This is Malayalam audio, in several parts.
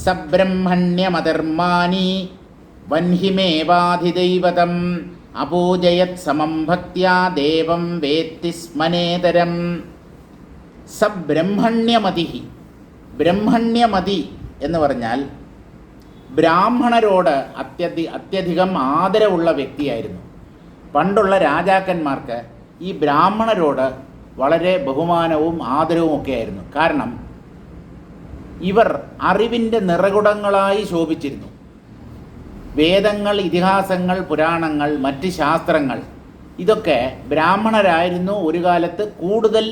സബ്രഹ്മണ്യമതിർമാനി വഹ്നിമേവാധിദൈവതം അപൂജയത് സമം ഭക്ത്യാ ദേവം വേത്തി സ്മനേതരം. സബ്രഹ്മണ്യമതി. ബ്രഹ്മണ്യമതി എന്ന് പറഞ്ഞാൽ ബ്രാഹ്മണരോട് അത്യധികം ആദരവുള്ള വ്യക്തിയായിരുന്നു. പണ്ടുള്ള രാജാക്കന്മാർക്ക് ഈ ബ്രാഹ്മണരോട് വളരെ ബഹുമാനവും ആദരവും ഒക്കെ ആയിരുന്നു. കാരണം ഇവർ അറിവിൻ്റെ നിറകുടങ്ങളായി ശോഭിച്ചിരുന്നു. വേദങ്ങൾ, ഇതിഹാസങ്ങൾ, പുരാണങ്ങൾ, മറ്റ് ശാസ്ത്രങ്ങൾ ഇതൊക്കെ ബ്രാഹ്മണരായിരുന്നു ഒരു കാലത്ത് കൂടുതൽ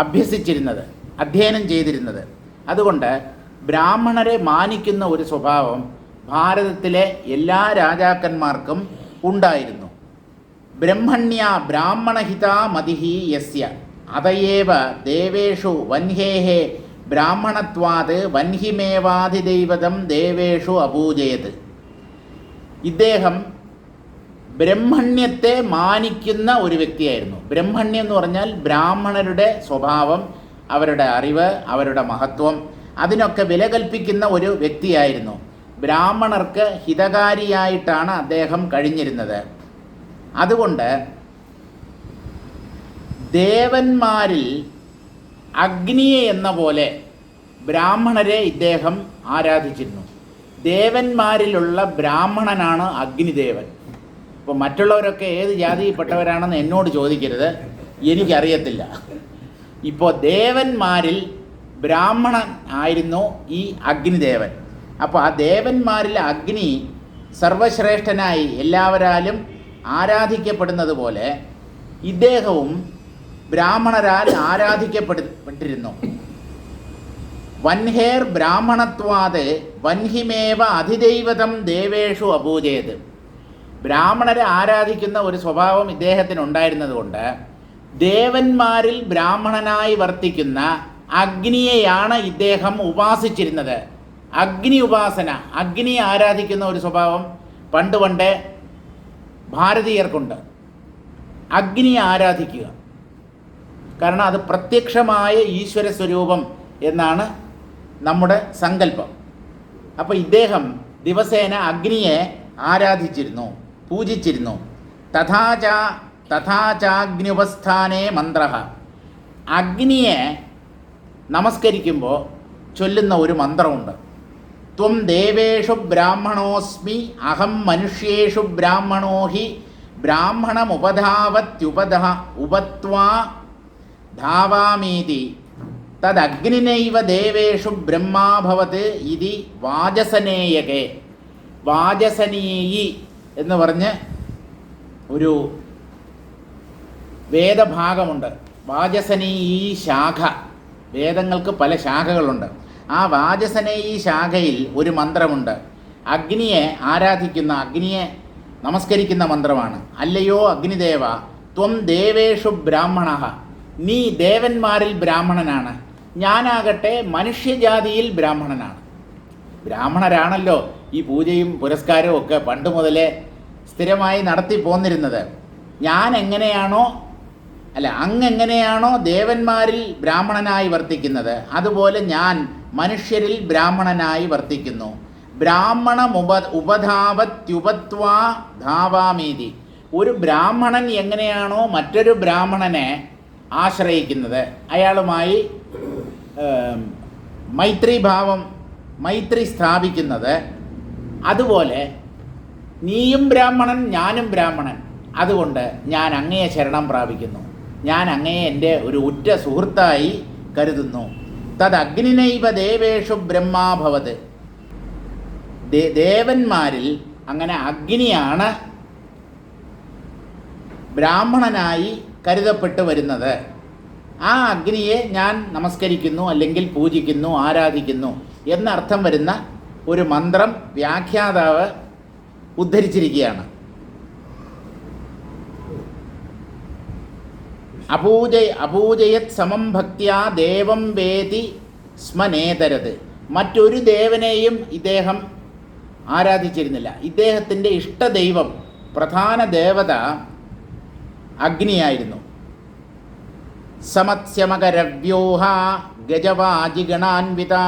അഭ്യസിച്ചിരുന്നത്, അധ്യയനം ചെയ്തിരുന്നത്. അതുകൊണ്ട് ബ്രാഹ്മണരെ മാനിക്കുന്ന ഒരു സ്വഭാവം ഭാരതത്തിലെ എല്ലാ രാജാക്കന്മാർക്കും ഉണ്ടായിരുന്നു. ബ്രഹ്മണ്യ ബ്രാഹ്മണഹിതാ മതിഹി യസ്യ അതയേവ ദേവേഷു വഹ്നേഹേ ബ്രാഹ്മണത്വാത് വഹ്നിമേവാധിദൈവതം ദേവേഷു അപൂജയത്. ഇദ്ദേഹം ബ്രഹ്മണ്യത്തെ മാനിക്കുന്ന ഒരു വ്യക്തിയായിരുന്നു. ബ്രഹ്മണ്യം എന്ന് പറഞ്ഞാൽ ബ്രാഹ്മണരുടെ സ്വഭാവം, അവരുടെ അറിവ്, അവരുടെ മഹത്വം, അതിനൊക്കെ വില കൽപ്പിക്കുന്ന ഒരു വ്യക്തിയായിരുന്നു. ബ്രാഹ്മണർക്ക് ഹിതകാരിയായിട്ടാണ് അദ്ദേഹം കഴിഞ്ഞിരുന്നത്. അതുകൊണ്ട് ദേവന്മാരിൽ അഗ്നിയെ എന്ന പോലെ ബ്രാഹ്മണരെ ഇദ്ദേഹം ആരാധിച്ചിരുന്നു. ദേവന്മാരിലുള്ള ബ്രാഹ്മണനാണ് അഗ്നിദേവൻ. അപ്പോൾ മറ്റുള്ളവരൊക്കെ ഏത് ജാതിയിൽപ്പെട്ടവരാണെന്ന് എന്നോട് ചോദിക്കരുത്, എനിക്കറിയത്തില്ല. ഇപ്പോൾ ദേവന്മാരിൽ ബ്രാഹ്മണൻ ആയിരുന്നു ഈ അഗ്നിദേവൻ. അപ്പോൾ ആ ദേവന്മാരിൽ അഗ്നി സർവശ്രേഷ്ഠനായി എല്ലാവരാലും ആരാധിക്കപ്പെടുന്നത് പോലെ ഇദ്ദേഹവും ബ്രാഹ്മണരാൽ ആരാധിക്കപ്പെട്ടിരുന്നു. വഹ്നേർ ബ്രാഹ്മണത്വാത് വഹ്നിമേവ അധിദൈവതം ദേവേഷു അപൂജയത്. ബ്രാഹ്മണരെ ആരാധിക്കുന്ന ഒരു സ്വഭാവം ഇദ്ദേഹത്തിനുണ്ടായിരുന്നത് കൊണ്ട് ദേവന്മാരിൽ ബ്രാഹ്മണനായി വർത്തിക്കുന്ന അഗ്നിയെയാണ് ഇദ്ദേഹം ഉപാസിച്ചിരുന്നത്. അഗ്നി ഉപാസന, അഗ്നിയെ ആരാധിക്കുന്ന ഒരു സ്വഭാവം പണ്ട് ഭാരതീയർക്കുണ്ട്. അഗ്നിയെ ആരാധിക്കുക, കാരണം അത് പ്രത്യക്ഷമായ ഈശ്വര സ്വരൂപം എന്നാണ് നമ്മുടെ സങ്കല്പം. അപ്പോൾ ഇദ്ദേഹം ദിവസേന അഗ്നിയെ ആരാധിച്ചിരുന്നു, പൂജിച്ചിരുന്നു. തഥാചാഗ്നുപസ്ഥാനേ മന്ത്ര. അഗ്നിയെ നമസ്കരിക്കുമ്പോൾ ചൊല്ലുന്ന ഒരു മന്ത്രമുണ്ട്. ത്വം ദേവേഷു ബ്രാഹ്മണോസ്മി അഹം മനുഷ്യേഷു ബ്രാഹ്മണോ ഹി ഉപത്വാ ധാവാമീതി തദഗ്നിനൈവ ദേവേഷു ബ്രഹ്മാഭവത് ഇതി വാജസനേയകേ. വാജസനീയി എന്ന് പറഞ്ഞ് ഒരു വേദഭാഗമുണ്ട്. വാജസനീയി ശാഖ. വേദങ്ങൾക്ക് പല ശാഖകളുണ്ട്. ആ വാജസനേയി ശാഖയിൽ ഒരു മന്ത്രമുണ്ട്. അഗ്നിയെ ആരാധിക്കുന്ന, അഗ്നിയെ നമസ്കരിക്കുന്ന മന്ത്രമാണ്. അല്ലയോ അഗ്നിദേവ, ത്വം ദേവേഷു ബ്രാഹ്മണ. നീ ദേവന്മാരിൽ ബ്രാഹ്മണനാണ്, ഞാനാകട്ടെ മനുഷ്യജാതിയിൽ ബ്രാഹ്മണനാണ്. ബ്രാഹ്മണരാണല്ലോ ഈ പൂജയും പുരസ്കാരവും ഒക്കെ പണ്ട് മുതലേ സ്ഥിരമായി നടത്തി പോന്നിരുന്നത്. അങ്ങെങ്ങനെയാണോ ദേവന്മാരിൽ ബ്രാഹ്മണനായി വർത്തിക്കുന്നത്, അതുപോലെ ഞാൻ മനുഷ്യരിൽ ബ്രാഹ്മണനായി വർത്തിക്കുന്നു. ഉപധാവത്യുപത്വാ ധാവാമീതി. ഒരു ബ്രാഹ്മണൻ എങ്ങനെയാണോ മറ്റൊരു ബ്രാഹ്മണനെ ആശ്രയിക്കുന്നത്, അയാളുമായി മൈത്രി സ്ഥാപിക്കുന്നത്, അതുപോലെ നീയും ബ്രാഹ്മണൻ, ഞാനും ബ്രാഹ്മണൻ. അതുകൊണ്ട് ഞാൻ അങ്ങയെ ശരണം പ്രാപിക്കുന്നു, ഞാൻ അങ്ങയെ എൻ്റെ ഒരു ഉറ്റ സുഹൃത്തായി കരുതുന്നു. തദഗ്നിനൈവ ദേവേഷു ബ്രഹ്മാഭവത്. ദേവന്മാരിൽ അങ്ങനെ അഗ്നിയാണ് ബ്രാഹ്മണനായി കരുതപ്പെട്ടു വരുന്നത്. ആ അഗ്നിയെ ഞാൻ നമസ്കരിക്കുന്നു, അല്ലെങ്കിൽ പൂജിക്കുന്നു, ആരാധിക്കുന്നു എന്നർത്ഥം വരുന്ന ഒരു മന്ത്രം വ്യാഖ്യാതാവ് ഉദ്ധരിച്ചിരിക്കുകയാണ്. അപൂജയത് സമം ഭക്ത്യാ ദേവം വേതി സ്മനേതരത്. മറ്റൊരു ദേവനെയും ഇദ്ദേഹം ആരാധിച്ചിരുന്നില്ല. ഇദ്ദേഹത്തിൻ്റെ ഇഷ്ടദൈവം, പ്രധാന ദേവത അഗ്നിയായിരുന്നു. സമത്സ്യമകരവ്യൂഹ ഗജവാജിഗണാൻവിതാ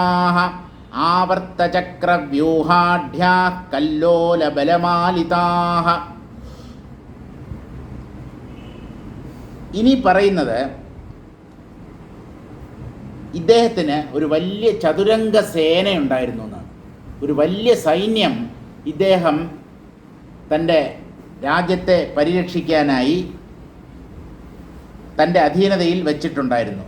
ആവർത്തചക്രവ്യൂഹാഢ്യാ കല്ലോലബലമാലിതാഹ. ഇനി പറയുന്നത് ഇദ്ദേഹത്തിന് ഒരു വലിയ ചതുരംഗ സേനയുണ്ടായിരുന്നു എന്നാണ്. ഒരു വലിയ സൈന്യം ഇദ്ദേഹം തൻ്റെ രാജ്യത്തെ പരിരക്ഷിക്കാനായി തൻ്റെ അധീനതയിൽ വച്ചിട്ടുണ്ടായിരുന്നു.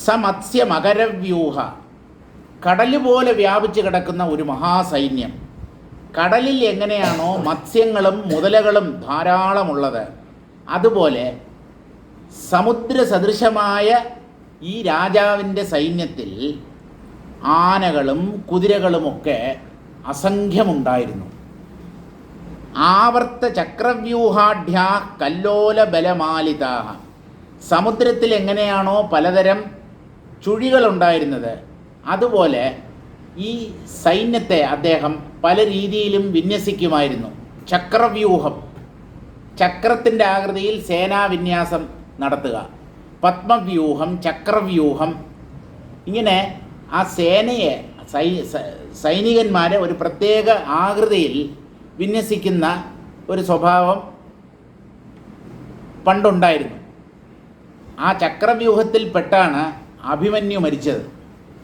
സമത്സ്യ മകരവ്യൂഹ, കടൽ പോലെ വ്യാപിച്ചു കിടക്കുന്ന ഒരു മഹാസൈന്യം. കടലിൽ എങ്ങനെയാണോ മത്സ്യങ്ങളും മുതലകളും ധാരാളമുള്ളത്, അതുപോലെ സമുദ്ര സദൃശമായ ഈ രാജാവിൻ്റെ സൈന്യത്തിൽ ആനകളും കുതിരകളുമൊക്കെ അസംഖ്യമുണ്ടായിരുന്നു. ആവർത്ത ചക്രവ്യൂഹാഢ്യാ കല്ലോല ബലമാലിതാഹ, സമുദ്രത്തിൽ എങ്ങനെയാണോ പലതരം ചുഴികളുണ്ടായിരുന്നത്, അതുപോലെ ഈ സൈന്യത്തെ അദ്ദേഹം പല രീതിയിലും വിന്യസിക്കുമായിരുന്നു. ചക്രവ്യൂഹം, ചക്രത്തിൻ്റെ ആകൃതിയിൽ സേനാവിന്യാസം നടത്തുക, പത്മവ്യൂഹം, ചക്രവ്യൂഹം, ഇങ്ങനെ ആ സേനയെ സൈനികന്മാരെ ഒരു പ്രത്യേക ആകൃതിയിൽ വിന്യസിക്കുന്ന ഒരു സ്വഭാവം പണ്ടുണ്ടായിരുന്നു. ആ ചക്രവ്യൂഹത്തിൽപ്പെട്ടാണ് അഭിമന്യു മരിച്ചത്.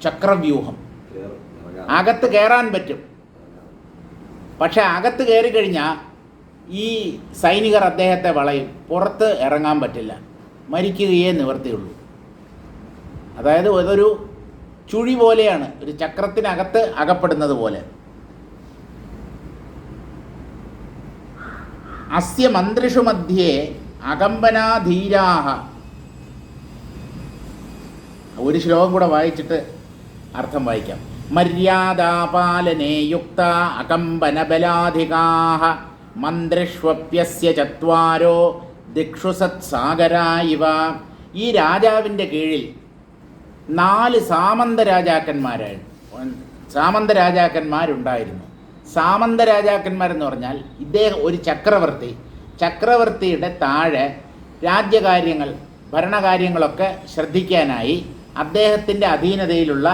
ചക്രവ്യൂഹം, അകത്ത് കയറാൻ പറ്റും, പക്ഷെ അകത്ത് കയറി കഴിഞ്ഞാൽ ഈ സൈനികർ അദ്ദേഹത്തെ വളയും, പുറത്ത് ഇറങ്ങാൻ പറ്റില്ല, മരിക്കുകയേ നിവർത്തിയുള്ളൂ. അതായത് അതൊരു ചുഴി പോലെയാണ്, ഒരു ചക്രത്തിനകത്ത് അകപ്പെടുന്നത് പോലെ. അസ്യ മന്ത്രിഷു മധ്യേ അകമ്പനാധീരാഹ. ഒരു ശ്ലോകം കൂടെ വായിച്ചിട്ട് അർത്ഥം വായിക്കാം. മര്യാദാപാലനേ യുക്ത അകമ്പനബലാധികാഹ മന്ത്രിഷ്വപ്യസ്യ ചത്വാരോ ദിക്ഷു സത്സാഗരാ ഇവ. ഈ രാജാവിൻ്റെ കീഴിൽ 4 സാമന്ത രാജാക്കന്മാരുണ്ടായിരുന്നു. സാമന്ത രാജാക്കന്മാരെന്ന് പറഞ്ഞാൽ ഇദ്ദേഹം ഒരു ചക്രവർത്തി, ചക്രവർത്തിയുടെ താഴെ രാജ്യകാര്യങ്ങൾ, ഭരണകാര്യങ്ങളൊക്കെ ശ്രദ്ധിക്കാനായി അദ്ദേഹത്തിൻ്റെ അധീനതയിലുള്ള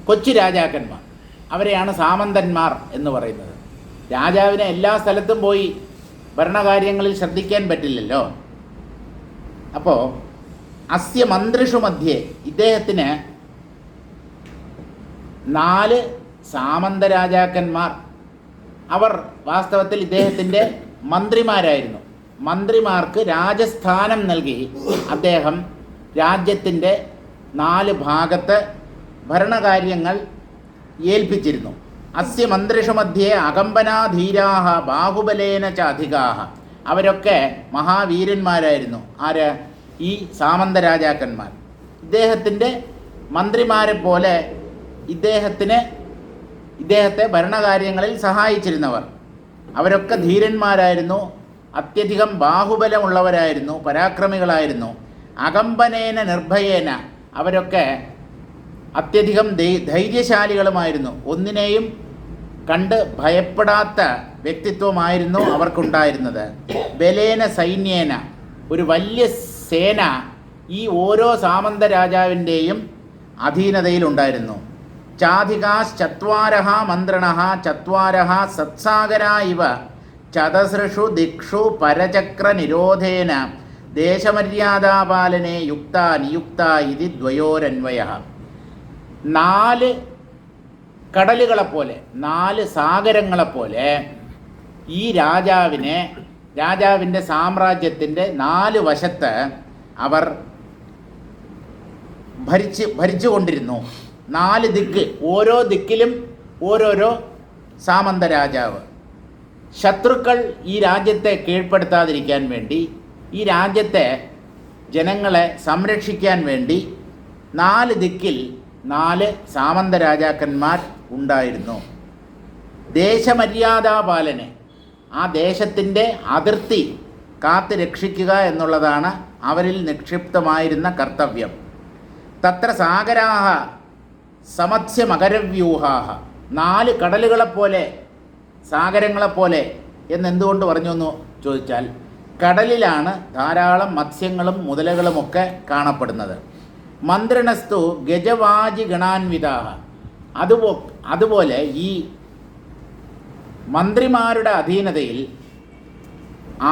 കൊച്ചു രാജാക്കന്മാർ, അവരെയാണ് സാമന്തന്മാർ എന്ന് പറയുന്നത്. രാജാവിനെ എല്ലാ സ്ഥലത്തും പോയി ഭരണകാര്യങ്ങളിൽ ശ്രദ്ധിക്കാൻ പറ്റില്ലല്ലോ. അപ്പോൾ അസ്യ മന്ത്രിഷു മധ്യേ, ഇദ്ദേഹത്തിന് 4 സാമന്ത രാജാക്കന്മാർ, അവർ വാസ്തവത്തിൽ ഇദ്ദേഹത്തിൻ്റെ മന്ത്രിമാരായിരുന്നു. മന്ത്രിമാർക്ക് രാജസ്ഥാനം നൽകി അദ്ദേഹം രാജ്യത്തിൻ്റെ 4 ഭാഗത്ത് ഭരണകാര്യങ്ങൾ ഏൽപ്പിച്ചിരുന്നു. അസ്യ മന്ത്രിഷു മധ്യേ അകമ്പനാധീരാഹ ബാഹുബലേന ച അധികാഹ. അവരൊക്കെ മഹാവീരന്മാരായിരുന്നു. ആര്? ഈ സാമന്ത രാജാക്കന്മാർ. ഇദ്ദേഹത്തിൻ്റെ മന്ത്രിമാരെ പോലെ ഇദ്ദേഹത്തെ ഭരണകാര്യങ്ങളിൽ സഹായിച്ചിരുന്നവർ, അവരൊക്കെ ധീരന്മാരായിരുന്നു, അത്യധികം ബാഹുബലമുള്ളവരായിരുന്നു, പരാക്രമികളായിരുന്നു. അകമ്പനേന നിർഭയേന, അവരൊക്കെ അത്യധികം ധൈര്യശാലികളുമായിരുന്നു. ഒന്നിനെയും കണ്ട് ഭയപ്പെടാത്ത വ്യക്തിത്വമായിരുന്നു അവർക്കുണ്ടായിരുന്നത്. ബലേന സൈന്യേന, ഒരു വലിയ സേന ഈ ഓരോ സാമന്ത രാജാവിൻ്റെയും അധീനതയിലുണ്ടായിരുന്നു. ചാധികാശ്ചത്വാരഹ മന്ത്രണഃ ചത്വാരഹ സത്സാഗരാ ഇവ ചതസൃഷു ദിക്ഷു പരചക്ര നിരോധേന ദേശമര്യാദാപാലനെ യുക്ത നിയുക്ത ഇതി ദ്വയോരന്വയഃ. 4 കടലുകളെപ്പോലെ, 4 സാഗരങ്ങളെപ്പോലെ ഈ രാജാവിൻ്റെ സാമ്രാജ്യത്തിൻ്റെ 4 വശത്ത് അവർ ഭരിച്ചുകൊണ്ടിരുന്നു. 4 ദിക്ക്, ഓരോ ദിക്കിലും ഓരോരോ സാമന്ത രാജാവ്. ശത്രുക്കൾ ഈ രാജ്യത്തെ കീഴ്പ്പെടുത്താതിരിക്കാൻ വേണ്ടി, ഈ രാജ്യത്തെ ജനങ്ങളെ സംരക്ഷിക്കാൻ വേണ്ടി 4 ദിക്കിൽ 4 സാമന്ത രാജാക്കന്മാർ ഉണ്ടായിരുന്നു. ദേശമര്യാദാപാലനെ, ആ ദേശത്തിൻ്റെ അതിർത്തി കാത്ത് രക്ഷിക്കുക എന്നുള്ളതാണ് അവരിൽ നിക്ഷിപ്തമായിരുന്ന കർത്തവ്യം. തത്ര സാഗരാഹ സമത്സ്യ മകരവ്യൂഹാഹ. 4 കടലുകളെപ്പോലെ, സാഗരങ്ങളെപ്പോലെ എന്നെന്തുകൊണ്ട് പറഞ്ഞു എന്ന് ചോദിച്ചാൽ, കടലിലാണ് ധാരാളം മത്സ്യങ്ങളും മുതലകളുമൊക്കെ കാണപ്പെടുന്നത്. മന്ത്രിണസ്തു ഗജവാജി ഗണാൻവിതാഹ. അതുപോലെ ഈ മന്ത്രിമാരുടെ അധീനതയിൽ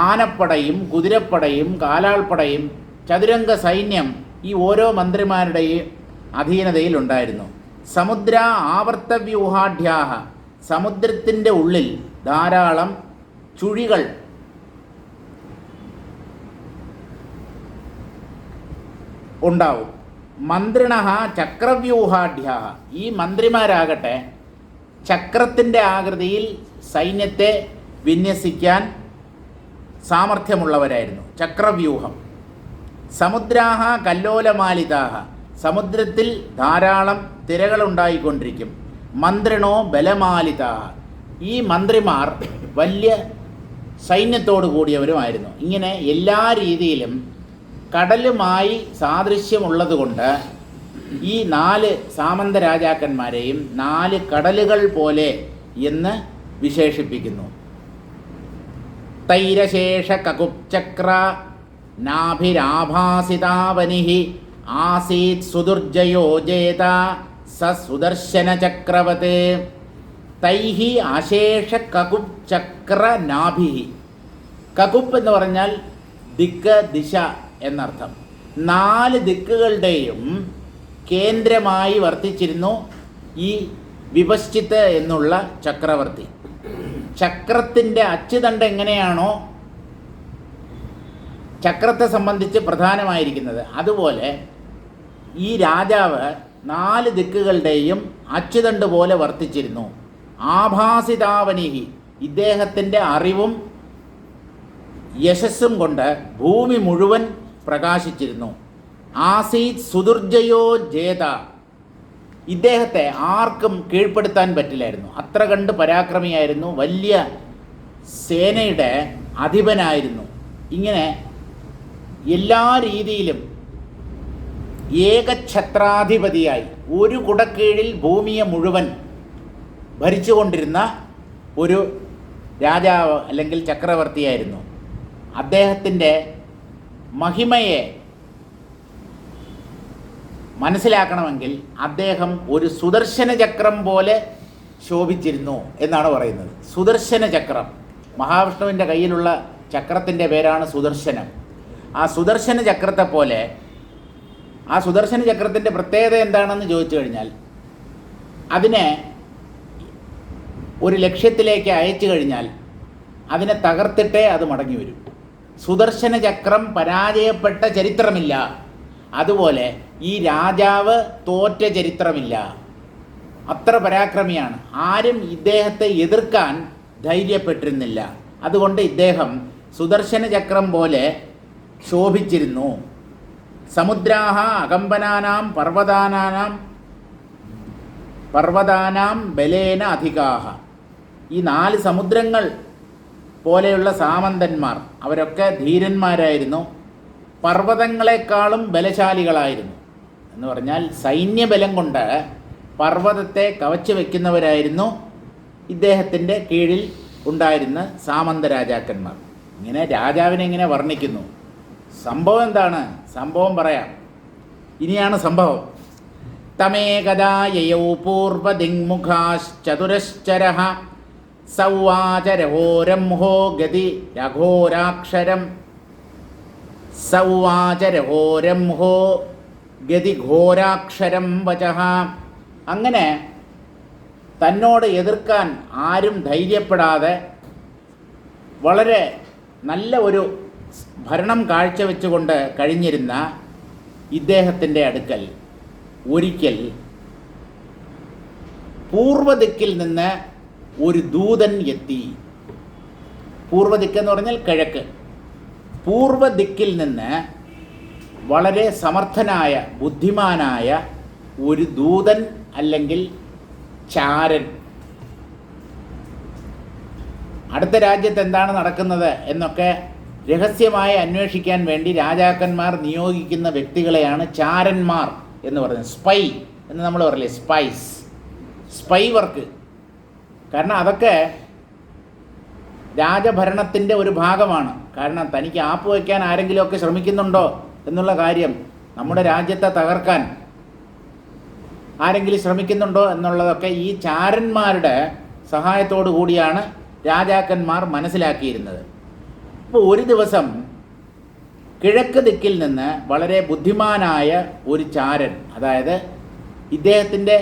ആനപ്പടയും കുതിരപ്പടയും കാലാൾപ്പടയും ചതുരംഗ സൈന്യം ഈ ഓരോ മന്ത്രിമാരുടെയും അധീനതയിൽ ഉണ്ടായിരുന്നു. സമുദ്ര ആവർത്തവ്യൂഹാഢ്യാഹ. സമുദ്രത്തിൻ്റെ ഉള്ളിൽ ധാരാളം ചുഴികൾ ഉണ്ടാവും. മന്ത്രിണ ചക്രവ്യൂഹാഢ്യാഹ. ഈ മന്ത്രിമാരാകട്ടെ ചക്രത്തിൻ്റെ ആകൃതിയിൽ സൈന്യത്തെ വിന്യസിക്കാൻ സാമർഥ്യമുള്ളവരായിരുന്നു. ചക്രവ്യൂഹം. സമുദ്രാഹ കല്ലോലമാലിതാഹ. സമുദ്രത്തിൽ ധാരാളം തിരകളുണ്ടായിക്കൊണ്ടിരിക്കും. മന്ത്രിണോ ബലമാലിതാഹ. ഈ മന്ത്രിമാർ വലിയ സൈന്യത്തോടു കൂടിയവരുമായിരുന്നു. ഇങ്ങനെ എല്ലാ രീതിയിലും കടലുമായി സാദൃശ്യമുള്ളതുകൊണ്ട് ഈ 4 സാമന്ത രാജാക്കന്മാരെയും 4 കടലുകൾ പോലെ എന്ന് വിശേഷിപ്പിക്കുന്നു. തൈരശേഷ കകുപ്ചക്ര നാഭിരാഭാസിതാവനിഹി ആസീത് സുദുർജയോ ജേത സ സുദർശന ചക്രവത്. തൈഹി അശേഷ കകുപ് ചക്ര നാഭിഹി. കകുപ്പ് എന്ന് പറഞ്ഞാൽ ദിക്ക്, ദിശ എന്നർത്ഥം. 4 ദിക്കുകളുടെയും കേന്ദ്രമായി വർത്തിച്ചിരുന്നു ഈ വിപശ്ചിത്ത് എന്നുള്ള ചക്രവർത്തി. ചക്രത്തിൻ്റെ അച്ചുതണ്ട് എങ്ങനെയാണോ ചക്രത്തെ സംബന്ധിച്ച് പ്രധാനമായിരിക്കുന്നത്, അതുപോലെ ഈ രാജാവ് 4 ദിക്കുകളുടെയും അച്ചുതണ്ട് പോലെ വർത്തിച്ചിരുന്നു. ആഭാസിതാവനിഹി. ഇദ്ദേഹത്തിൻ്റെ അറിവും യശസ്സും കൊണ്ട് ഭൂമി മുഴുവൻ പ്രകാശിച്ചിരുന്നു. ആസീത് സുദുർജയോ ജേത. ഇദ്ദേഹത്തെ ആർക്കും കീഴ്പ്പെടുത്താൻ പറ്റില്ലായിരുന്നു. അത്ര കണ്ട് പരാക്രമിയായിരുന്നു. വലിയ സേനയുടെ അധിപനായിരുന്നു. ഇങ്ങനെ എല്ലാ രീതിയിലും ഏകഛത്രാധിപതിയായി ഒരു കുടക്കീഴിൽ ഭൂമിയെ മുഴുവൻ ഭരിച്ചുകൊണ്ടിരുന്ന ഒരു രാജാവ് അല്ലെങ്കിൽ ചക്രവർത്തിയായിരുന്നു. അദ്ദേഹത്തിൻ്റെ മഹിമയെ മനസ്സിലാക്കണമെങ്കിൽ അദ്ദേഹം ഒരു സുദർശന ചക്രം പോലെ ശോഭിച്ചിരുന്നു എന്നാണ് പറയുന്നത്. സുദർശന ചക്രം, മഹാവിഷ്ണുവിൻ്റെ കയ്യിലുള്ള ചക്രത്തിൻ്റെ പേരാണ് സുദർശനം. ആ സുദർശന ചക്രത്തെ പോലെ, ആ സുദർശന ചക്രത്തിൻ്റെ പ്രത്യേകത എന്താണെന്ന് ചോദിച്ചു കഴിഞ്ഞാൽ, അതിനെ ഒരു ലക്ഷ്യത്തിലേക്ക് അയച്ചു കഴിഞ്ഞാൽ അതിനെ തകർത്തിട്ടേ അത് മടങ്ങി വരും. സുദർശന ചക്രം പരാജയപ്പെട്ട ചരിത്രമില്ല. അതുപോലെ ഈ രാജാവ് തോറ്റ ചരിത്രമില്ല. അത്ര പരാക്രമിയാണ്. ആരും ഇദ്ദേഹത്തെ എതിർക്കാൻ ധൈര്യപ്പെട്ടിരുന്നില്ല. അതുകൊണ്ട് ഇദ്ദേഹം സുദർശന ചക്രം പോലെ ശോഭിച്ചിരുന്നു. സമുദ്രാഹ അകമ്പനാനാം പർവ്വതാനാം ബലേന അധികാഹ. ഈ 4 സമുദ്രങ്ങൾ പോലെയുള്ള സാമന്തന്മാർ അവരൊക്കെ ധീരന്മാരായിരുന്നു. പർവ്വതങ്ങളെക്കാളും ബലശാലികളായിരുന്നു. എന്ന് പറഞ്ഞാൽ സൈന്യബലം കൊണ്ട് പർവ്വതത്തെ കവച്ചു വയ്ക്കുന്നവരായിരുന്നു ഇദ്ദേഹത്തിൻ്റെ കീഴിൽ ഉണ്ടായിരുന്ന സാമന്ത രാജാക്കന്മാർ. ഇങ്ങനെ രാജാവിനെ ഇങ്ങനെ വർണ്ണിക്കുന്നു. സംഭവം എന്താണ്? സംഭവം പറയാം. ഇനിയാണ് സംഭവം. തമേകദാ യയൗ പൂർവദിങ്മുഖാശ്ചതുരശ്ചരഃ സൗവാചരഘോരംഹോ ഗതി രഘോരാക്ഷരം സൗവാചരഘോരംഹോ ഗതി ഘോരാക്ഷരം വചഃ. അങ്ങനെ തന്നോട് എതിർക്കാൻ ആരും ധൈര്യപ്പെടാതെ വളരെ നല്ല ഒരു ഭരണം കാഴ്ചവെച്ചുകൊണ്ട് കഴിഞ്ഞിരുന്ന ഇദ്ദേഹത്തിൻ്റെ അടുക്കൽ ഒരിക്കൽ പൂർവ്വദിക്കിൽ നിന്ന് ഒരു ദൂതൻ എത്തി. പൂർവ്വദിക്കെന്ന് പറഞ്ഞാൽ കിഴക്ക്. പൂർവ്വദിക്കിൽ നിന്ന് വളരെ സമർത്ഥനായ ബുദ്ധിമാനായ ഒരു ദൂതൻ അല്ലെങ്കിൽ ചാരൻ അടുത്ത രാജ്യത്ത് എന്താണ് നടക്കുന്നത് എന്നൊക്കെ രഹസ്യമായി അന്വേഷിക്കാൻ വേണ്ടി രാജാക്കന്മാർ നിയോഗിക്കുന്ന വ്യക്തികളെയാണ് ചാരന്മാർ എന്ന് പറയുന്നത്. സ്പൈ എന്ന് നമ്മൾ പറയില്ലേ, സ്പൈ വർക്ക്. കാരണം അതൊക്കെ രാജഭരണത്തിൻ്റെ ഒരു ഭാഗമാണ്. കാരണം തനിക്ക് ആപ്പ് വയ്ക്കാൻ ആരെങ്കിലുമൊക്കെ ശ്രമിക്കുന്നുണ്ടോ എന്നുള്ള കാര്യം നമ്മുടെ രാജ്യത്തെ തകർക്കാൻ ആരെങ്കിലും ശ്രമിക്കുന്നുണ്ടോ എന്നുള്ളതൊക്കെ ഈ ചാരന്മാരുടെ സഹായത്തോടു കൂടിയാണ് രാജാക്കന്മാർ മനസ്സിലാക്കിയിരുന്നത്. അപ്പോൾ ഒരു ദിവസം കിഴക്ക് ദിക്കിൽ നിന്ന് വളരെ ബുദ്ധിമാനായ ഒരു ചാരൻ, അതായത് ഇദ്ദേഹത്തിൻ്റെ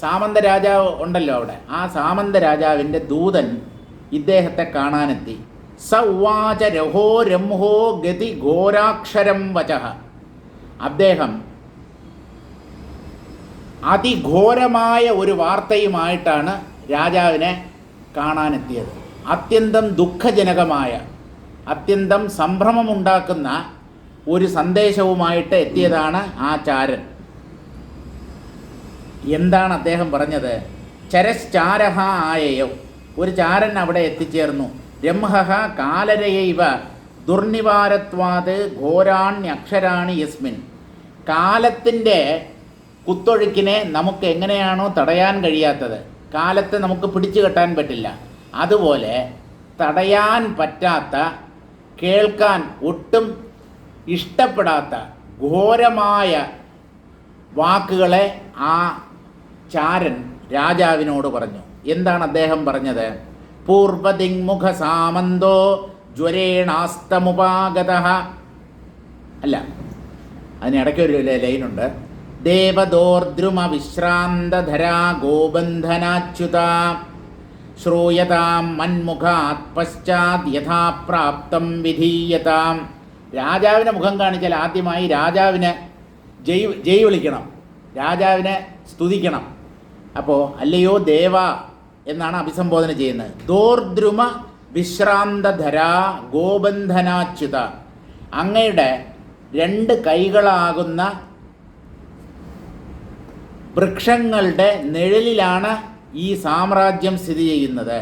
സാമന്ത രാജാവ് ഉണ്ടല്ലോ അവിടെ, ആ സാമന്ത രാജാവിൻ്റെ ദൂതൻ ഇദ്ദേഹത്തെ കാണാനെത്തി. സ ഉവാച രഹോ രംഹോ ഗതി ഘോരാക്ഷരം വചഃ. അദ്ദേഹം അതിഘോരമായ ഒരു വാർത്തയുമായിട്ടാണ് രാജാവിനെ കാണാനെത്തിയത്. അത്യന്തം ദുഃഖജനകമായ, അത്യന്തം സംഭ്രമമുണ്ടാക്കുന്ന ഒരു സന്ദേശവുമായിട്ട് എത്തിയതാണ് ആ ചാരൻ. എന്താണ് അദ്ദേഹം പറഞ്ഞത്? ചരശ്ചാരഹ ആയയോ, ഒരു ചാരൻ അവിടെ എത്തിച്ചേർന്നു. രംഹഃ കാലരയൈവ ദുർനിവാരത്വാത് ഘോരാണ്യക്ഷരാണി യസ്മിൻ. കാലത്തിൻ്റെ കുത്തൊഴുക്കിനെ നമുക്ക് എങ്ങനെയാണോ തടയാൻ കഴിയാത്തത്, കാലത്തെ നമുക്ക് പിടിച്ചു കെട്ടാൻ പറ്റില്ല, അതുപോലെ തടയാൻ പറ്റാത്ത, കേൾക്കാൻ ഒട്ടും ഇഷ്ടപ്പെടാത്ത ഘോരമായ വാക്കുകളെ ആ ചാരൻ രാജാവിനോട് പറഞ്ഞു. എന്താണ് അദ്ദേഹം പറഞ്ഞത്? പൂർവദിങ്മുഖ സാമന്തോ ജ്വരേണാസ്തമുപാഗതഃ. അല്ല, അതിനിടയ്ക്കൊരു ലൈനുണ്ട്. ദേവദോർദ്രുമ വിശ്രാന്തധരാ ഗോബന്ധനാച്യുത ശ്രൂയതാം മന്മുഖാത് പശ്ചാത് യഥാപ്രാപ്തം വിധീയതാം. രാജാവിനെ മുഖം കാണിച്ചാൽ ആദ്യമായി രാജാവിനെ ജയ് വിളിക്കണം, രാജാവിനെ സ്തുതിക്കണം. അപ്പോൾ അല്ലയോ ദേവ എന്നാണ് അഭിസംബോധന ചെയ്യുന്നത്. ദോർദ്രുമ വിശ്രാന്തധരാ ഗോബന്ധനാച്യുത. അങ്ങയുടെ 2 കൈകളാകുന്ന വൃക്ഷങ്ങളുടെ നിഴലിലാണ് ഈ സാമ്രാജ്യം സ്ഥിതി ചെയ്യുന്നത്.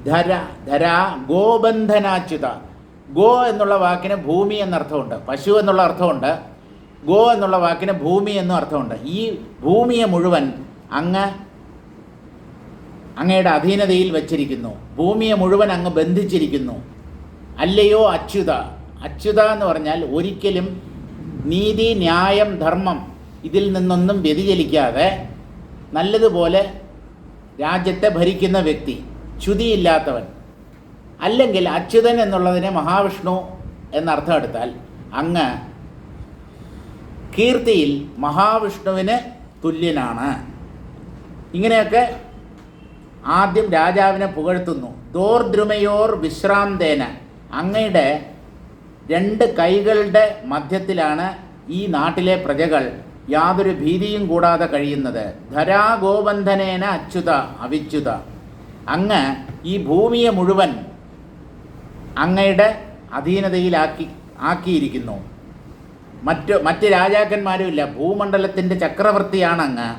ധര ഗോബന്ധനാച്യുത. ഗോ എന്നുള്ള വാക്കിന് ഭൂമി എന്നർത്ഥമുണ്ട്, പശു എന്നുള്ള അർത്ഥമുണ്ട്, ഗോ എന്നുള്ള വാക്കിന് ഭൂമി എന്നും അർത്ഥമുണ്ട്. ഈ ഭൂമിയെ മുഴുവൻ അങ്ങയുടെ അധീനതയിൽ വച്ചിരിക്കുന്നു, ഭൂമിയെ മുഴുവൻ അങ്ങ് ബന്ധിച്ചിരിക്കുന്നു. അല്ലയോ അച്യുത. അച്യുത എന്ന് പറഞ്ഞാൽ ഒരിക്കലും നീതി, ന്യായം, ധർമ്മം ഇതിൽ നിന്നൊന്നും വ്യതിചലിക്കാതെ നല്ലതുപോലെ രാജ്യത്തെ ഭരിക്കുന്ന വ്യക്തി, ച്യുതിയില്ലാത്തവൻ. അല്ലെങ്കിൽ അച്യുതൻ എന്നുള്ളതിനെ മഹാവിഷ്ണു എന്നർത്ഥം എടുത്താൽ അങ്ങ് കീർത്തിയിൽ മഹാവിഷ്ണുവിന് തുല്യനാണ്. ഇങ്ങനെയൊക്കെ ആദ്യം രാജാവിനെ പുകഴ്ത്തുന്നു. ദോർദ്രുമയോർ വിശ്രാന്തേന. അങ്ങയുടെ 2 കൈകളുടെ മധ്യത്തിലാണ് ഈ നാട്ടിലെ പ്രജകൾ യാതൊരു ഭീതിയും കൂടാതെ കഴിയുന്നത്. ധരാഗോബന്ധനേന അച്യുത അവിച്യുത. അങ്ങ് ഈ ഭൂമിയെ മുഴുവൻ അങ്ങയുടെ ആക്കിയിരിക്കുന്നു. മറ്റ് രാജാക്കന്മാരുമില്ല, ഭൂമണ്ഡലത്തിൻ്റെ ചക്രവർത്തിയാണ് അങ്ങ്.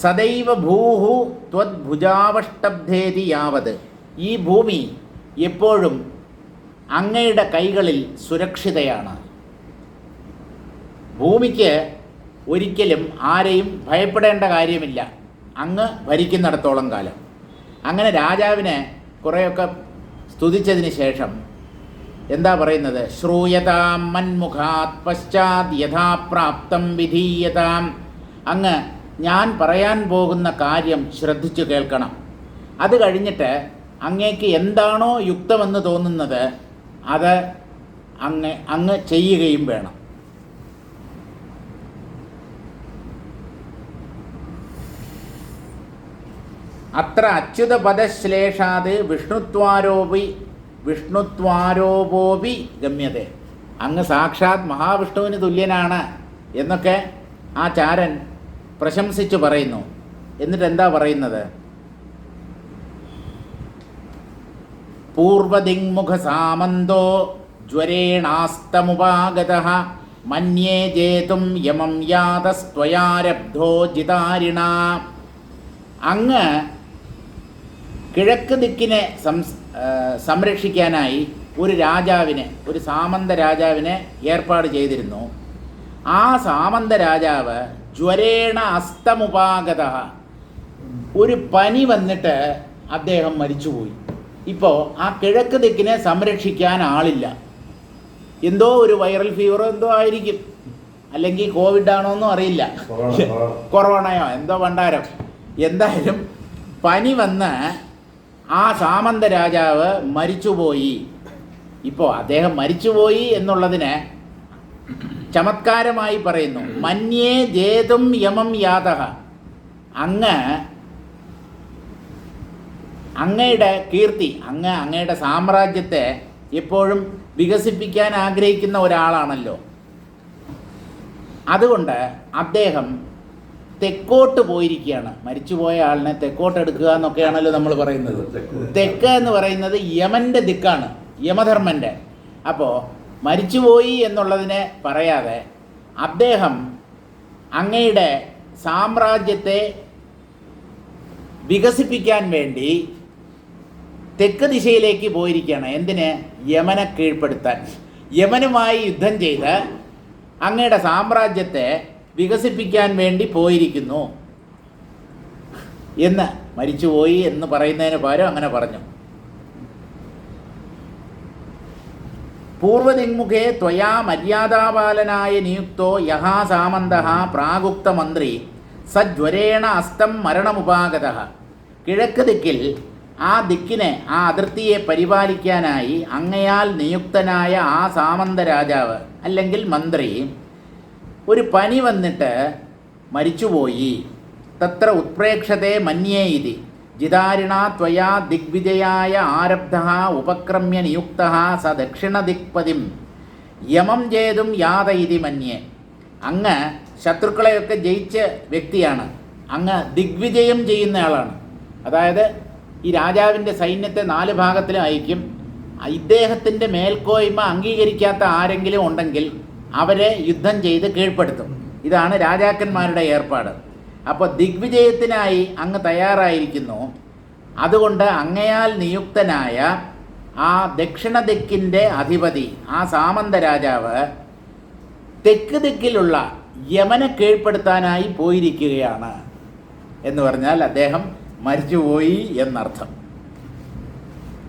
സദൈവ ഭൂഹു ത്വദ്ഭുജാവഷ്ടബ്ധേതി യാവത്. ഈ ഭൂമി എപ്പോഴും അങ്ങയുടെ കൈകളിൽ സുരക്ഷിതയാണ്. ഭൂമിക്ക് ഒരിക്കലും ആരെയും ഭയപ്പെടേണ്ട കാര്യമില്ല അങ്ങ് ഭരിക്കുന്നിടത്തോളം കാലം. അങ്ങനെ രാജാവിനെ കുറേയൊക്കെ സ്തുതിച്ചതിന് ശേഷം എന്താ പറയുന്നത്? ശ്രൂയതാം മന്മുഖാത് പശ്ചാത് യഥാപ്രാപ്തം വിധീയതാം. അങ്ങ് ഞാൻ പറയാൻ പോകുന്ന കാര്യം ശ്രദ്ധിച്ചു കേൾക്കണം. അത് കഴിഞ്ഞിട്ട് അങ്ങേക്ക് എന്താണോ യുക്തമെന്ന് തോന്നുന്നത് അത് അങ്ങ് ചെയ്യുകയും വേണം. അത്ര അച്യുത പദശ്ലേഷാത് വിഷ്ണുത്വാരോപോപി ഗമ്യതേ. അങ്ങ് സാക്ഷാത് മഹാവിഷ്ണുവിന് തുല്യനാണ് എന്നൊക്കെ ആ ചാരൻ പ്രശംസിച്ചു പറയുന്നു. എന്നിട്ട് എന്താ പറയുന്നത്? പൂർവദിങ്മുഖ സാമന്തോ ജ്വരേണാസ്തമുപാഗതഃ മന്യേ ജേതും യമം യാതസ്ത്വയാരബ്ധോ ജിതാരിണ. അങ്ങ് കിഴക്ക് ദിക്കിനെ സംരക്ഷിക്കാനായി ഒരു സാമന്ത രാജാവിനെ ഏർപ്പാട് ചെയ്തിരുന്നു. ആ സാമന്ത രാജാവ് ജ്വരേണ അസ്തമുപാഗത, ഒരു പനി വന്നിട്ട് അദ്ദേഹം മരിച്ചുപോയി. ഇപ്പോൾ ആ കിഴക്ക് ദിക്കിനെ സംരക്ഷിക്കാൻ ആളില്ല. എന്തോ ഒരു വൈറൽ ഫീവറോ എന്തോ ആയിരിക്കും, അല്ലെങ്കിൽ കോവിഡ് ആണോന്നും അറിയില്ല, കൊറോണയോ എന്തോ ഭണ്ഡാരം. എന്തായാലും പനി വന്ന് ആ സാമന്ത രാജാവ് മരിച്ചുപോയി. ഇപ്പോൾ അദ്ദേഹം മരിച്ചുപോയി എന്നുള്ളതിന് ചമത്കാരമായി പറയുന്നു, മന്യേ ജേതും യമം യാതഃ. അങ്ങയുടെ കീർത്തി, അങ്ങയുടെ സാമ്രാജ്യത്തെ എപ്പോഴും വികസിപ്പിക്കാൻ ആഗ്രഹിക്കുന്ന ഒരാളാണല്ലോ. അതുകൊണ്ട് അദ്ദേഹം തെക്കോട്ട് പോയിരിക്കുകയാണ്. മരിച്ചുപോയ ആളിനെ തെക്കോട്ട് എടുക്കുക എന്നൊക്കെയാണല്ലോ നമ്മൾ പറയുന്നത്. തെക്ക് എന്ന് പറയുന്നത് യമൻ്റെ ദിക്കാണ്, യമധർമ്മൻ്റെ. അപ്പോൾ മരിച്ചുപോയി എന്നുള്ളതിനെ പറയാതെ അദ്ദേഹം അങ്ങയുടെ സാമ്രാജ്യത്തെ വികസിപ്പിക്കാൻ വേണ്ടി തെക്ക് ദിശയിലേക്ക് പോയിരിക്കുകയാണ്. എന്തിന്? യമനെ കീഴ്പ്പെടുത്താൻ. യമനുമായി യുദ്ധം ചെയ്ത് അങ്ങയുടെ സാമ്രാജ്യത്തെ വികസിപ്പിക്കാൻ വേണ്ടി പോയിരിക്കുന്നു എന്ന്, മരിച്ചുപോയി എന്ന് പറയുന്നതിന് പകരം അങ്ങനെ പറഞ്ഞു. പൂർവദിങ്മുഖേ ത്വയാ മര്യാദാപാലനായ നിയുക്തോ യഹാ സാമന്തഃ പ്രാഗുക്ത മന്ത്രി സജ്വരേണ അസ്തം മരണമുപാഗതഃ. കിഴക്ക് ദിക്കിൽ ആ ദിക്കിനെ, ആ അതിർത്തിയെ പരിപാലിക്കാനായി അങ്ങയാൽ നിയുക്തനായ ആ സാമന്ത രാജാവ് അല്ലെങ്കിൽ മന്ത്രി ഒരു പനി വന്നിട്ട് മരിച്ചുപോയി. തത്ര ഉത്പ്രേക്ഷത്തെ മന്യേ ഇതി ജിതാരിണ ത്വയാ ദിഗ്വിജയായ ആരബ്ധഃ ഉപക്രമ്യ നിയുക്തഃ സ ദക്ഷിണദിക്പതിം യമം ജേതും യാത ഇതി മന്യേ. അങ്ങ് ശത്രുക്കളെയൊക്കെ ജയിച്ച വ്യക്തിയാണ്, അങ്ങ് ദിഗ്വിജയം ചെയ്യുന്ന ആളാണ്. അതായത് ഈ രാജാവിൻ്റെ സൈന്യത്തെ 4 ഭാഗത്തിലും അയക്കും. ഇദ്ദേഹത്തിൻ്റെ മേൽക്കോയ്മ അംഗീകരിക്കാത്ത ആരെങ്കിലും ഉണ്ടെങ്കിൽ അവരെ യുദ്ധം ചെയ്ത് കീഴ്പ്പെടുത്തും. ഇതാണ് രാജാക്കന്മാരുടെ ഏർപ്പാട്. അപ്പോൾ ദിഗ്വിജയത്തിനായി അങ്ങ് തയ്യാറായിരിക്കുന്നു. അതുകൊണ്ട് അങ്ങയാൽ നിയുക്തനായ ആ ദക്ഷിണ ദിക്കിൻ്റെ അധിപതി, ആ സാമന്ത രാജാവ് തെക്ക് ദിക്കിലുള്ള യമനെ കീഴ്പ്പെടുത്താനായി പോയിരിക്കുകയാണ് എന്ന് പറഞ്ഞാൽ അദ്ദേഹം മരിച്ചുപോയി എന്നർത്ഥം.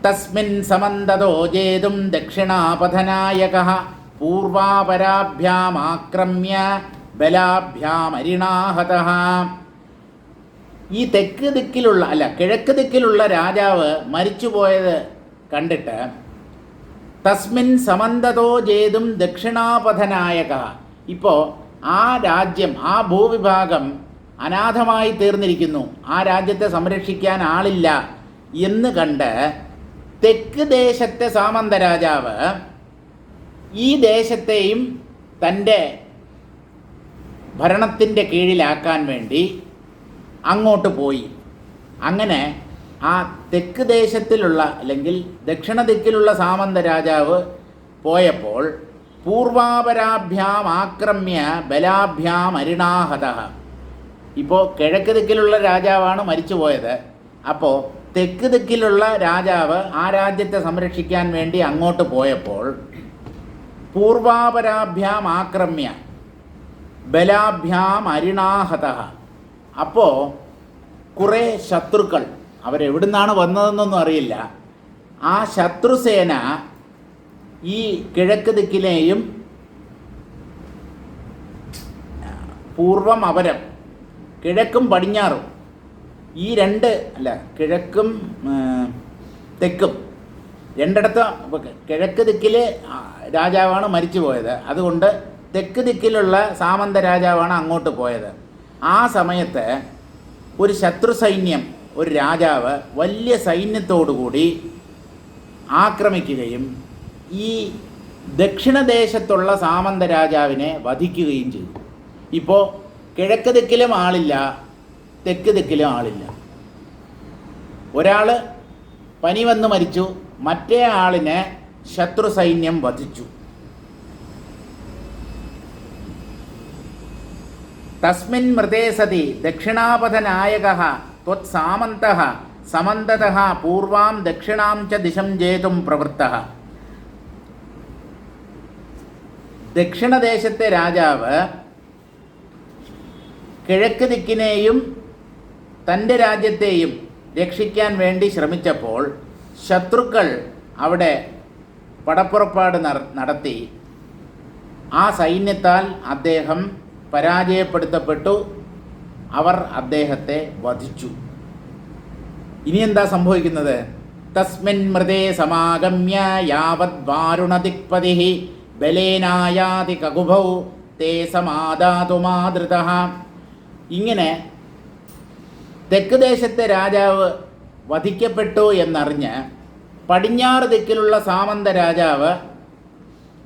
തസ്മിൻ സമന്തതോ ജേതും ദക്ഷിണാപഥനായകഃ പൂർവാപരാഭ്യാം ആക്രമ്യ ബലാഭ്യാമരിണാഹതഃ. ഈ തെക്ക് ദിക്കിലുള്ള കിഴക്ക് ദിക്കിലുള്ള രാജാവ് മരിച്ചുപോയത് കണ്ടിട്ട് തസ്മിൻ സമന്തതോ ജേതും ദക്ഷിണാപഥനായകഃ. ഇപ്പോൾ ആ രാജ്യം, ആ ഭൂവിഭാഗം അനാഥമായി തീർന്നിരിക്കുന്നു, ആ രാജ്യത്തെ സംരക്ഷിക്കാൻ ആളില്ല എന്ന് കണ്ട് തെക്ക് ദേശത്തെ സാമന്ത രാജാവ് ഈ ദേശത്തെയും തൻ്റെ ഭരണത്തിൻ്റെ കീഴിലാക്കാൻ വേണ്ടി അങ്ങോട്ട് പോയി. അങ്ങനെ ആ തെക്ക് ദേശത്തിലുള്ള അല്ലെങ്കിൽ ദക്ഷിണ ദിക്കിലുള്ള സാമന്ത രാജാവ് പോയപ്പോൾ പൂർവാപരാഭ്യാം ആക്രമ്യ ബലാഭ്യാം അരിണാഹതഃ. ഇപ്പോൾ കിഴക്ക് ദിക്കിലുള്ള രാജാവാണ് മരിച്ചു പോയത്. അപ്പോൾ തെക്ക് ദിക്കിലുള്ള രാജാവ് ആ രാജ്യത്തെ സംരക്ഷിക്കാൻ വേണ്ടി അങ്ങോട്ട് പോയപ്പോൾ പൂർവാപരാഭ്യാം ആക്രമ്യ ബലാഭ്യാം അരിണാഹതഃ. അപ്പോൾ കുറേ ശത്രുക്കൾ, അവരെവിടുന്നാണ് വന്നതെന്നൊന്നും അറിയില്ല, ആ ശത്രുസേന ഈ കിഴക്ക് ദിക്കിലെയും പൂർവം അപരം, കിഴക്കും പടിഞ്ഞാറും, ഈ കിഴക്കും തെക്കും രണ്ടിടത്തും കിഴക്ക് ദിക്കിൽ രാജാവാണ് മരിച്ചു പോയത്. അതുകൊണ്ട് തെക്ക് ദിക്കിലുള്ള സാമന്ത രാജാവാണ് അങ്ങോട്ട് പോയത്. ആ സമയത്ത് ഒരു ശത്രു സൈന്യം, ഒരു രാജാവ് വലിയ സൈന്യത്തോടുകൂടി ആക്രമിക്കുകയും ഈ ദക്ഷിണദേശത്തുള്ള സാമന്ത രാജാവിനെ വധിക്കുകയും ചെയ്തു. ഇപ്പോൾ കിഴക്ക് ദിക്കിലും ആളില്ല, തെക്ക് ദിക്കിലും ആളില്ല. ഒരാൾ പനി വന്ന് മരിച്ചു, മറ്റേ ആളിനെ ശത്രു സൈന്യം വധിച്ചു. തസ്മിൻ മൃതേ സതി ദക്ഷിണാപഥനായകഃ ത്വത്സാമന്തഃ സമന്തതഃ പൂർവാം ദക്ഷിണാം ച ദിശം ജേതും പ്രവൃത്തഃ. ദക്ഷിണദേശത്തെ രാജാവ് കിഴക്ക് ദിക്കിനെയും തൻ്റെ രാജ്യത്തെയും രക്ഷിക്കാൻ വേണ്ടി ശ്രമിച്ചപ്പോൾ ശത്രുക്കൾ അവിടെ പടപ്പുറപ്പാട് നടത്തി ആ സൈന്യത്താൽ അദ്ദേഹം പരാജയപ്പെടുത്തപ്പെട്ടു. അവർ അദ്ദേഹത്തെ വധിച്ചു. ഇനി എന്താ സംഭവിക്കുന്നത്? തസ്മിൻ മൃതേ സമാഗമ്യ യാവത് വാരുണദിക്പതി ബലേനായാതി കകുഭൗ തേ സമാദാതു മാതൃതഃ. ഇങ്ങനെ തെക്ക് ദേശത്തെ രാജാവ് വധിക്കപ്പെട്ടു എന്നറിഞ്ഞ് പടിഞ്ഞാറ് ദിക്കിലുള്ള സാമന്ത രാജാവ്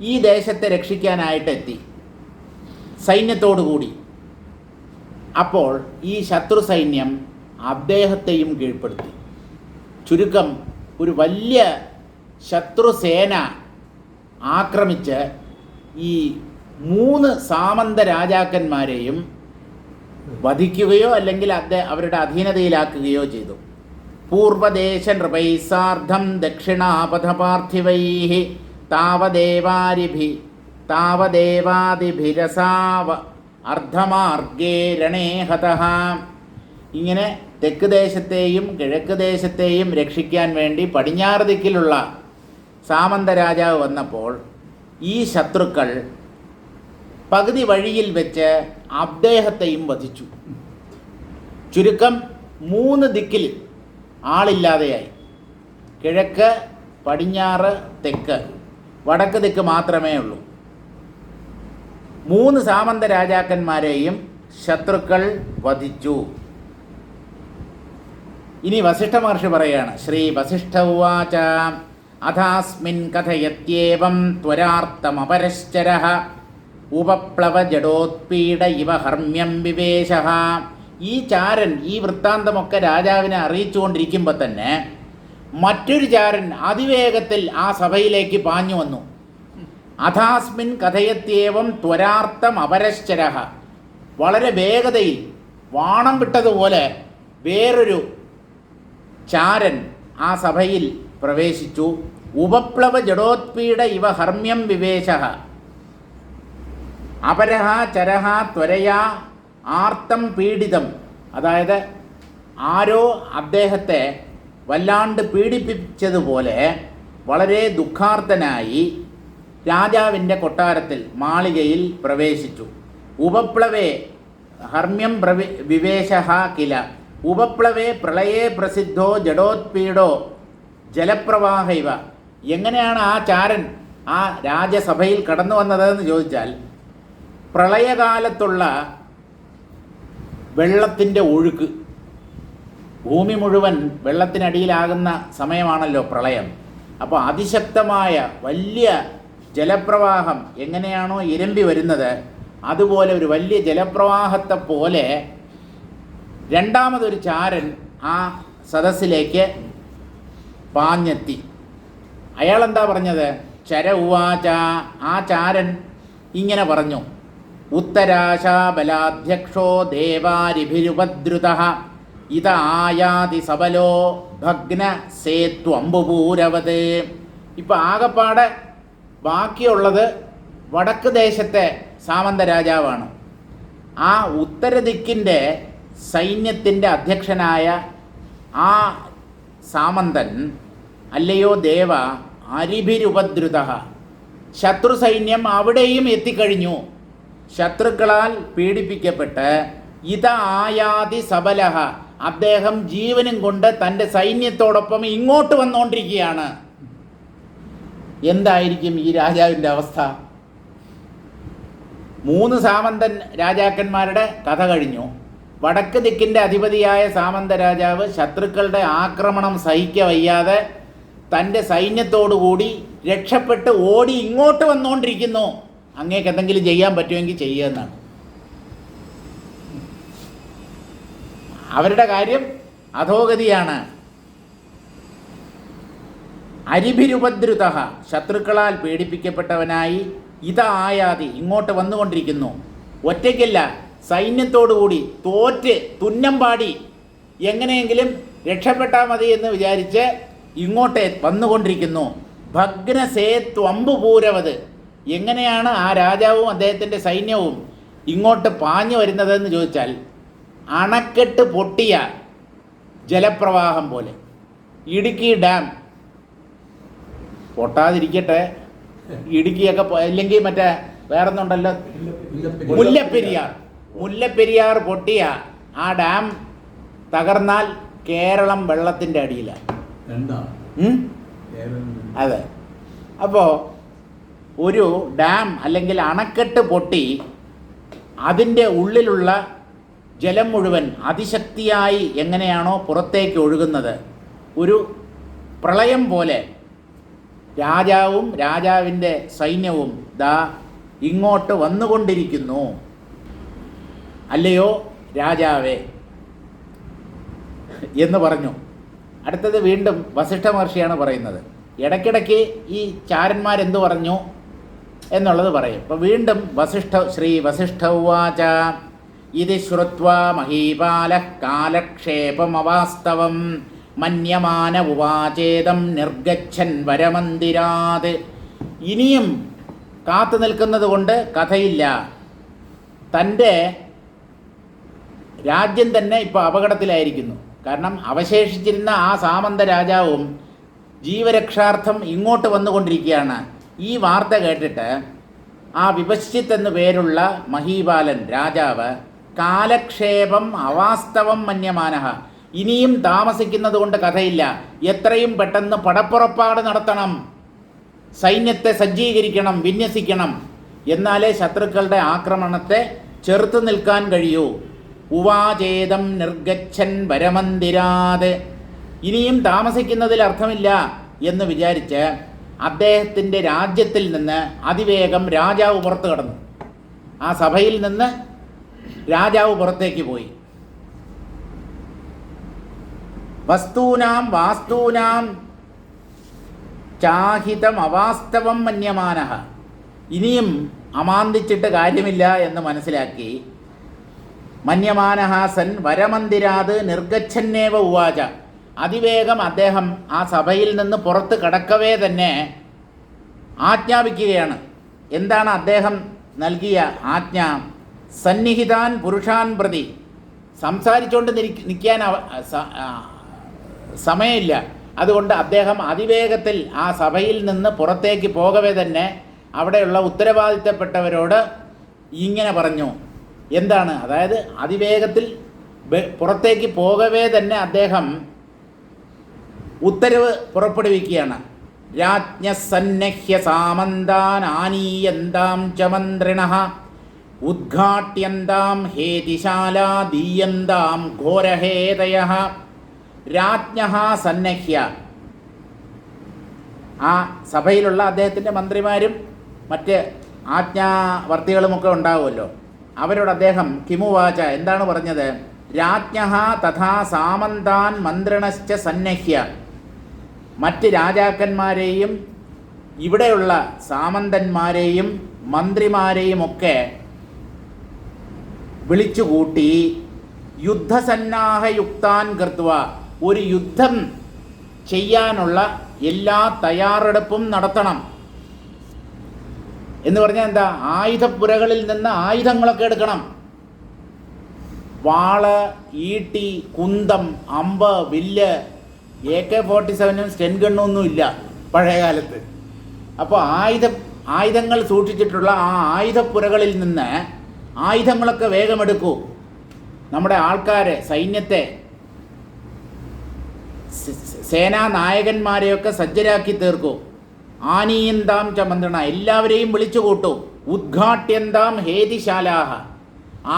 ഈ ദേശത്തെ രക്ഷിക്കാനായിട്ടെത്തി സൈന്യത്തോടുകൂടി. അപ്പോൾ ഈ ശത്രു സൈന്യം അദ്ദേഹത്തെയും കീഴ്പ്പെടുത്തി. ചുരുക്കം ഒരു വലിയ ശത്രുസേന ആക്രമിച്ച് ഈ 3 സാമന്ത രാജാക്കന്മാരെയും വധിക്കുകയോ അല്ലെങ്കിൽ അവരുടെ അധീനതയിലാക്കുകയോ ചെയ്തു. പൂർവദേശ നൃപൈസാർദ്ധം ദക്ഷിണാപഥപാർത്ഥിവൈഃ താവദേവാദിഭിരസാവ അർദ്ധമാർഗേ രണേ ഹതഃ. ഇങ്ങനെ തെക്ക് ദേശത്തെയും കിഴക്ക് ദേശത്തെയും രക്ഷിക്കാൻ വേണ്ടി പടിഞ്ഞാറ് ദിക്കിലുള്ള സാമന്ത രാജാവ് വന്നപ്പോൾ ഈ ശത്രുക്കൾ പകുതി വഴിയിൽ വെച്ച് അദ്ദേഹത്തെയും വധിച്ചു. ചുരുക്കം 3 ദിക്കിൽ ആളില്ലാതെയായി. കിഴക്ക്, പടിഞ്ഞാറ്, തെക്ക്, വടക്ക് ദിക്ക് മാത്രമേ ഉള്ളൂ. 3 സാമന്ത രാജാക്കന്മാരെയും ശത്രുക്കൾ വധിച്ചു. ഇനി വസിഷ്ഠ മഹർഷി പറയുകയാണ്. ശ്രീ വസിഷ്ഠ ഉവാച അഥാസ്മിൻ കഥയത്യേവം ത്വരാർത്തമപരശ്ചരഃ ഉപപ്ലവ ജഡോത്പീഡ ഇവ ഹർമ്മ്യം വിവേശഃ. ഈ ചാരൻ ഈ വൃത്താന്തമൊക്കെ രാജാവിനെ അറിയിച്ചുകൊണ്ടിരിക്കുമ്പോൾ തന്നെ മറ്റൊരു ചാരൻ അതിവേഗത്തിൽ ആ സഭയിലേക്ക് പാഞ്ഞു വന്നു. അഥാസ്മിൻ കഥയത്യേവം ത്വരാർത്ഥം അപരശ്ചരഃ. വളരെ വേഗതയിൽ വാണം വിട്ടതുപോലെ വേറൊരു ചാരൻ ആ സഭയിൽ പ്രവേശിച്ചു. ഉപപ്ലവ ജഡോത്പീഡ ഇവ ഹർമ്മ്യം വിവേശഃ. അപരഹ ചരഹ ത്വരയാ ആർത്തം പീഡിതം. അതായത് ആരോ അദ്ദേഹത്തെ വല്ലാണ്ട് പീഡിപ്പിച്ചതുപോലെ വളരെ ദുഃഖാർത്തനായി രാജാവിൻ്റെ കൊട്ടാരത്തിൽ മാളികയിൽ പ്രവേശിച്ചു. ഉപപ്ലവേ ഹർമ്മ്യം വിവേശഃ കില. ഉപപ്ലവേ പ്രളയേ പ്രസിദ്ധോ ജഡോത്പീഡോ ജലപ്രവാഹ ഇവ. എങ്ങനെയാണ് ആ ചാരൻ ആ രാജസഭയിൽ കടന്നു വന്നതെന്ന് ചോദിച്ചാൽ, പ്രളയകാലത്തുള്ള വെള്ളത്തിൻ്റെ ഒഴുക്ക്, ഭൂമി മുഴുവൻ വെള്ളത്തിനടിയിലാകുന്ന സമയമാണല്ലോ പ്രളയം. അപ്പോൾ അതിശക്തമായ വലിയ ജലപ്രവാഹം എങ്ങനെയാണോ ഇരമ്പി വരുന്നത്, അതുപോലെ ഒരു വലിയ ജലപ്രവാഹത്തെ പോലെ രണ്ടാമതൊരു ചാരൻ ആ സദസ്സിലേക്ക് പാഞ്ഞെത്തി. അയാളെന്താ പറഞ്ഞത്? ചര ഉവാച. ആ ചാരൻ ഇങ്ങനെ പറഞ്ഞു. ഉത്തരാശാബലാധ്യക്ഷോ ദേവാരിഭിരുപദ്രുതഃ ഇത ആയാതി സബലോ ഭഗ്ന സേത്വംബുപൂരവത്. ഇപ്പം ആകപ്പാടെ ബാക്കിയുള്ളത് വടക്ക് ദേശത്തെ സാമന്ത രാജാവാണ്. ആ ഉത്തരദിക്കിൻ്റെ സൈന്യത്തിൻ്റെ അധ്യക്ഷനായ ആ സാമന്തൻ, അല്ലയോ ദേവ, അരിഭിരുപദ്രുത. ശത്രു സൈന്യം അവിടെയും എത്തിക്കഴിഞ്ഞു. ശത്രുക്കളാൽ പീഡിപ്പിക്കപ്പെട്ട് ഇത ആയാതി സബലഹ. അദ്ദേഹം ജീവനും കൊണ്ട് തൻ്റെ സൈന്യത്തോടൊപ്പം ഇങ്ങോട്ട് വന്നുകൊണ്ടിരിക്കുകയാണ്. എന്തായിരിക്കും ഈ രാജാവിൻ്റെ അവസ്ഥ? 3 സാമന്തൻ രാജാക്കന്മാരുടെ കഥ കഴിഞ്ഞു. വടക്ക് ദിക്കിൻ്റെ അധിപതിയായ സാമന്ത രാജാവ് ശത്രുക്കളുടെ ആക്രമണം സഹിക്കവയ്യാതെ തൻ്റെ സൈന്യത്തോടുകൂടി രക്ഷപ്പെട്ട് ഓടി ഇങ്ങോട്ട് വന്നുകൊണ്ടിരിക്കുന്നു. അങ്ങേക്ക് എന്തെങ്കിലും ചെയ്യാൻ പറ്റുമെങ്കിൽ ചെയ്യുമെന്നാണ് അവരുടെ കാര്യം. അധോഗതിയാണ്. അരിഭിരുപദ്രുത, ശത്രുക്കളാൽ പീഡിപ്പിക്കപ്പെട്ടവനായി ഇത ആയാതി, ഇങ്ങോട്ട് വന്നുകൊണ്ടിരിക്കുന്നു. ഒറ്റയ്ക്കല്ല, സൈന്യത്തോടുകൂടി തോറ്റ് തുന്നം പാടി എങ്ങനെയെങ്കിലും രക്ഷപ്പെട്ടാൽ മതി എന്ന് വിചാരിച്ച് ഇങ്ങോട്ട് വന്നുകൊണ്ടിരിക്കുന്നു. ഭഗ്നസേത്വംബുപൂരവത്. എങ്ങനെയാണ് ആ രാജാവും അദ്ദേഹത്തിൻ്റെ സൈന്യവും ഇങ്ങോട്ട് പാഞ്ഞു വരുന്നതെന്ന് ചോദിച്ചാൽ, അണക്കെട്ട് പൊട്ടിയ ജലപ്രവാഹം പോലെ. ഇടുക്കി ഡാം പൊട്ടാതിരിക്കട്ടെ, ഇടുക്കിയൊക്കെ അല്ലെങ്കിൽ മറ്റേ വേറൊന്നുണ്ടല്ലോ, മുല്ലപ്പെരിയാർ. മുല്ലപ്പെരിയാർ പൊട്ടിയ ആ ഡാം തകർന്നാൽ കേരളം വെള്ളത്തിൻ്റെ അടിയിലാണ്. അതെ. അപ്പോൾ ഒരു ഡാം അല്ലെങ്കിൽ അണക്കെട്ട് പൊട്ടി അതിൻ്റെ ഉള്ളിലുള്ള ജലം മുഴുവൻ അതിശക്തിയായി എങ്ങനെയാണോ പുറത്തേക്ക് ഒഴുകുന്നത്, ഒരു പ്രളയം പോലെ രാജാവും രാജാവിൻ്റെ സൈന്യവും ദാ ഇങ്ങോട്ട് വന്നുകൊണ്ടിരിക്കുന്നു. അല്ലയോ രാജാവേ എന്ന് പറഞ്ഞു. അടുത്തത് വീണ്ടും വസിഷ്ഠ മഹർഷിയാണ് പറയുന്നത്. ഇടയ്ക്കിടയ്ക്ക് ഈ ചാരന്മാരെന്തു പറഞ്ഞു എന്നുള്ളത് പറയും. അപ്പോൾ വീണ്ടും ശ്രീ വസിഷ്ഠ ഉവാച ഇത് ശ്രുത്വാ മഹീപാലഃ കാലക്ഷേപമവാസ്തവം മന്യമാന ഉവാചേദം നിർഗച്ഛൻ വരമന്ദിരാത്. ഇനിയും കാത്തു നിൽക്കുന്നത് കൊണ്ട് കഥയില്ല. തൻ്റെ രാജ്യം തന്നെ ഇപ്പോൾ അപകടത്തിലായിരിക്കുന്നു. കാരണം അവശേഷിച്ചിരുന്ന ആ സാമന്ത രാജാവും ജീവരക്ഷാർത്ഥം ഇങ്ങോട്ട് വന്നുകൊണ്ടിരിക്കുകയാണ്. ഈ വാർത്ത കേട്ടിട്ട് ആ വിപശ്ചിത്ത് എന്നു പേരുള്ള മഹീപാലൻ രാജാവ് കാലക്ഷേപം അവാസ്തവം മന്യമാനഃ, ഇനിയും താമസിക്കുന്നത് കൊണ്ട് കഥയില്ല, എത്രയും പെട്ടെന്ന് പടപ്പുറപ്പാട് നടത്തണം, സൈന്യത്തെ സജ്ജീകരിക്കണം, വിന്യസിക്കണം, എന്നാലേ ശത്രുക്കളുടെ ആക്രമണത്തെ ചെറുത്തു നിൽക്കാൻ കഴിയൂ. ഉവാചേദം നിർഗച്ഛൻ വരമന്ദിരാത്, ഇനിയും താമസിക്കുന്നതിൽ അർത്ഥമില്ല എന്ന് വിചാരിച്ച് അദ്ദേഹത്തിൻ്റെ രാജ്യത്തിൽ നിന്ന് അതിവേഗം രാജാവ് പുറത്തു കടന്നു. ആ സഭയിൽ നിന്ന് രാജാവ് പുറത്തേക്ക് പോയി. വസ്തൂനാം വാസ്തൂനാം ചാഹിതം അവാസ്തവം മന്യമാനഃ, ഇനിയും അമാന്തിച്ചിട്ട് കാര്യമില്ല എന്ന് മനസ്സിലാക്കി മന്യമാനഃ സൻ വരമന്ദിരാത് നിർഗച്ഛന്നേവ ഉവാച, അതിവേഗം അദ്ദേഹം ആ സഭയിൽ നിന്ന് പുറത്ത് കടക്കവേ തന്നെ ആജ്ഞാപിക്കുകയാണ്. എന്താണ് അദ്ദേഹം നൽകിയ ആജ്ഞ? സന്നിഹിതാൻ പുരുഷാൻ പ്രതി, സംസാരിച്ചുകൊണ്ട് നിൽക്കാൻ സമയമില്ല. അതുകൊണ്ട് അദ്ദേഹം അതിവേഗത്തിൽ ആ സഭയിൽ നിന്ന് പുറത്തേക്ക് പോകവേ തന്നെ അവിടെയുള്ള ഉത്തരവാദിത്തപ്പെട്ടവരോട് ഇങ്ങനെ പറഞ്ഞു. എന്താണ്? അതായത് അതിവേഗത്തിൽ പുറത്തേക്ക് പോകവേ തന്നെ അദ്ദേഹം ഉത്തരവ് പുറപ്പെടുവിക്കുകയാണ്. രാജ്ഞ സന്നഹ്യ സാമന്താൻ ആനീയന്താം ച മന്ത്രിണഃ ഉദ്ഘാട്യന്താം ഹേതിശാലാ ദീയന്താം ഘോരഹേതയഃ. രാജ്ഞഃ സന്നഹ്യ, ആ സഭയിലുള്ള അദ്ദേഹത്തിൻ്റെ മന്ത്രിമാരും മറ്റ് ആജ്ഞാവർത്തികളുമൊക്കെ ഉണ്ടാവുമല്ലോ, അവരോട് അദ്ദേഹം കിമുവാച, എന്താണ് പറഞ്ഞത്? രാജ്ഞഃ തഥാ സാമന്താൻ മന്ത്രിണശ്ച സന്നഹ്യ, മറ്റ് രാജാക്കന്മാരെയും ഇവിടെയുള്ള സാമന്തന്മാരെയും മന്ത്രിമാരെയുമൊക്കെ വിളിച്ചുകൂട്ടി യുദ്ധസന്നാഹയുക്താൻ കൃത്വ, ഒരു യുദ്ധം ചെയ്യാനുള്ള എല്ലാ തയ്യാറെടുപ്പും നടത്തണം. എന്ന് പറഞ്ഞാൽ എന്താ? ആയുധപ്പുരകളിൽ നിന്ന് ആയുധങ്ങളൊക്കെ എടുക്കണം. വാള്, ഈട്ടി, കുന്തം, അമ്പ്, വില്ല്, AK-47 സ്റ്റെൻ ഗണ്ണൊന്നും ഇല്ല പഴയ കാലത്ത്. അപ്പോൾ ആയുധങ്ങൾ സൂക്ഷിച്ചിട്ടുള്ള ആ ആയുധപ്പുരകളിൽ നിന്ന് ആയുധങ്ങളൊക്കെ വേഗമെടുക്കൂ. നമ്മുടെ ആൾക്കാരെ, സൈന്യത്തെ, സേനാ നായകന്മാരെയൊക്കെ സജ്ജരാക്കി തീർക്കൂ. ആനീയന്താം ച മന്ത്രിണ, എല്ലാവരെയും വിളിച്ചു കൂട്ടൂ. ഉദ്ഘാട്യന്താം ഹേതിശാലാഹ,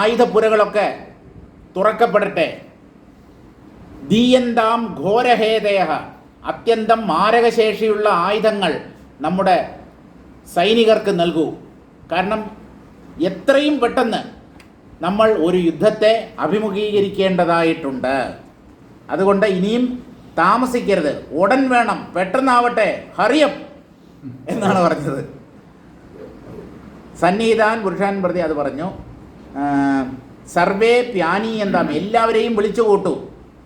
ആയുധപ്പുരകളൊക്കെ തുറക്കപ്പെടട്ടെ. ദീയന്താം ഘോരഹേതയ, അത്യന്തം മാരകശേഷിയുള്ള ആയുധങ്ങൾ നമ്മുടെ സൈനികർക്ക് നൽകൂ. കാരണം എത്രയും പെട്ടെന്ന് നമ്മൾ ഒരു യുദ്ധത്തെ അഭിമുഖീകരിക്കേണ്ടതായിട്ടുണ്ട്. അതുകൊണ്ട് ഇനിയും താമസിക്കരുത്, ഉടൻ വേണം, പെട്ടെന്നാവട്ടെ, ഹറിയപ്പ് എന്നാണ് പറഞ്ഞത്. സന്നിഹിതാൻ പുരുഷാൻ പ്രതി അത് പറഞ്ഞു. സർവേ പ്യാനീയന്താം, എല്ലാവരെയും വിളിച്ചു കൂട്ടൂ.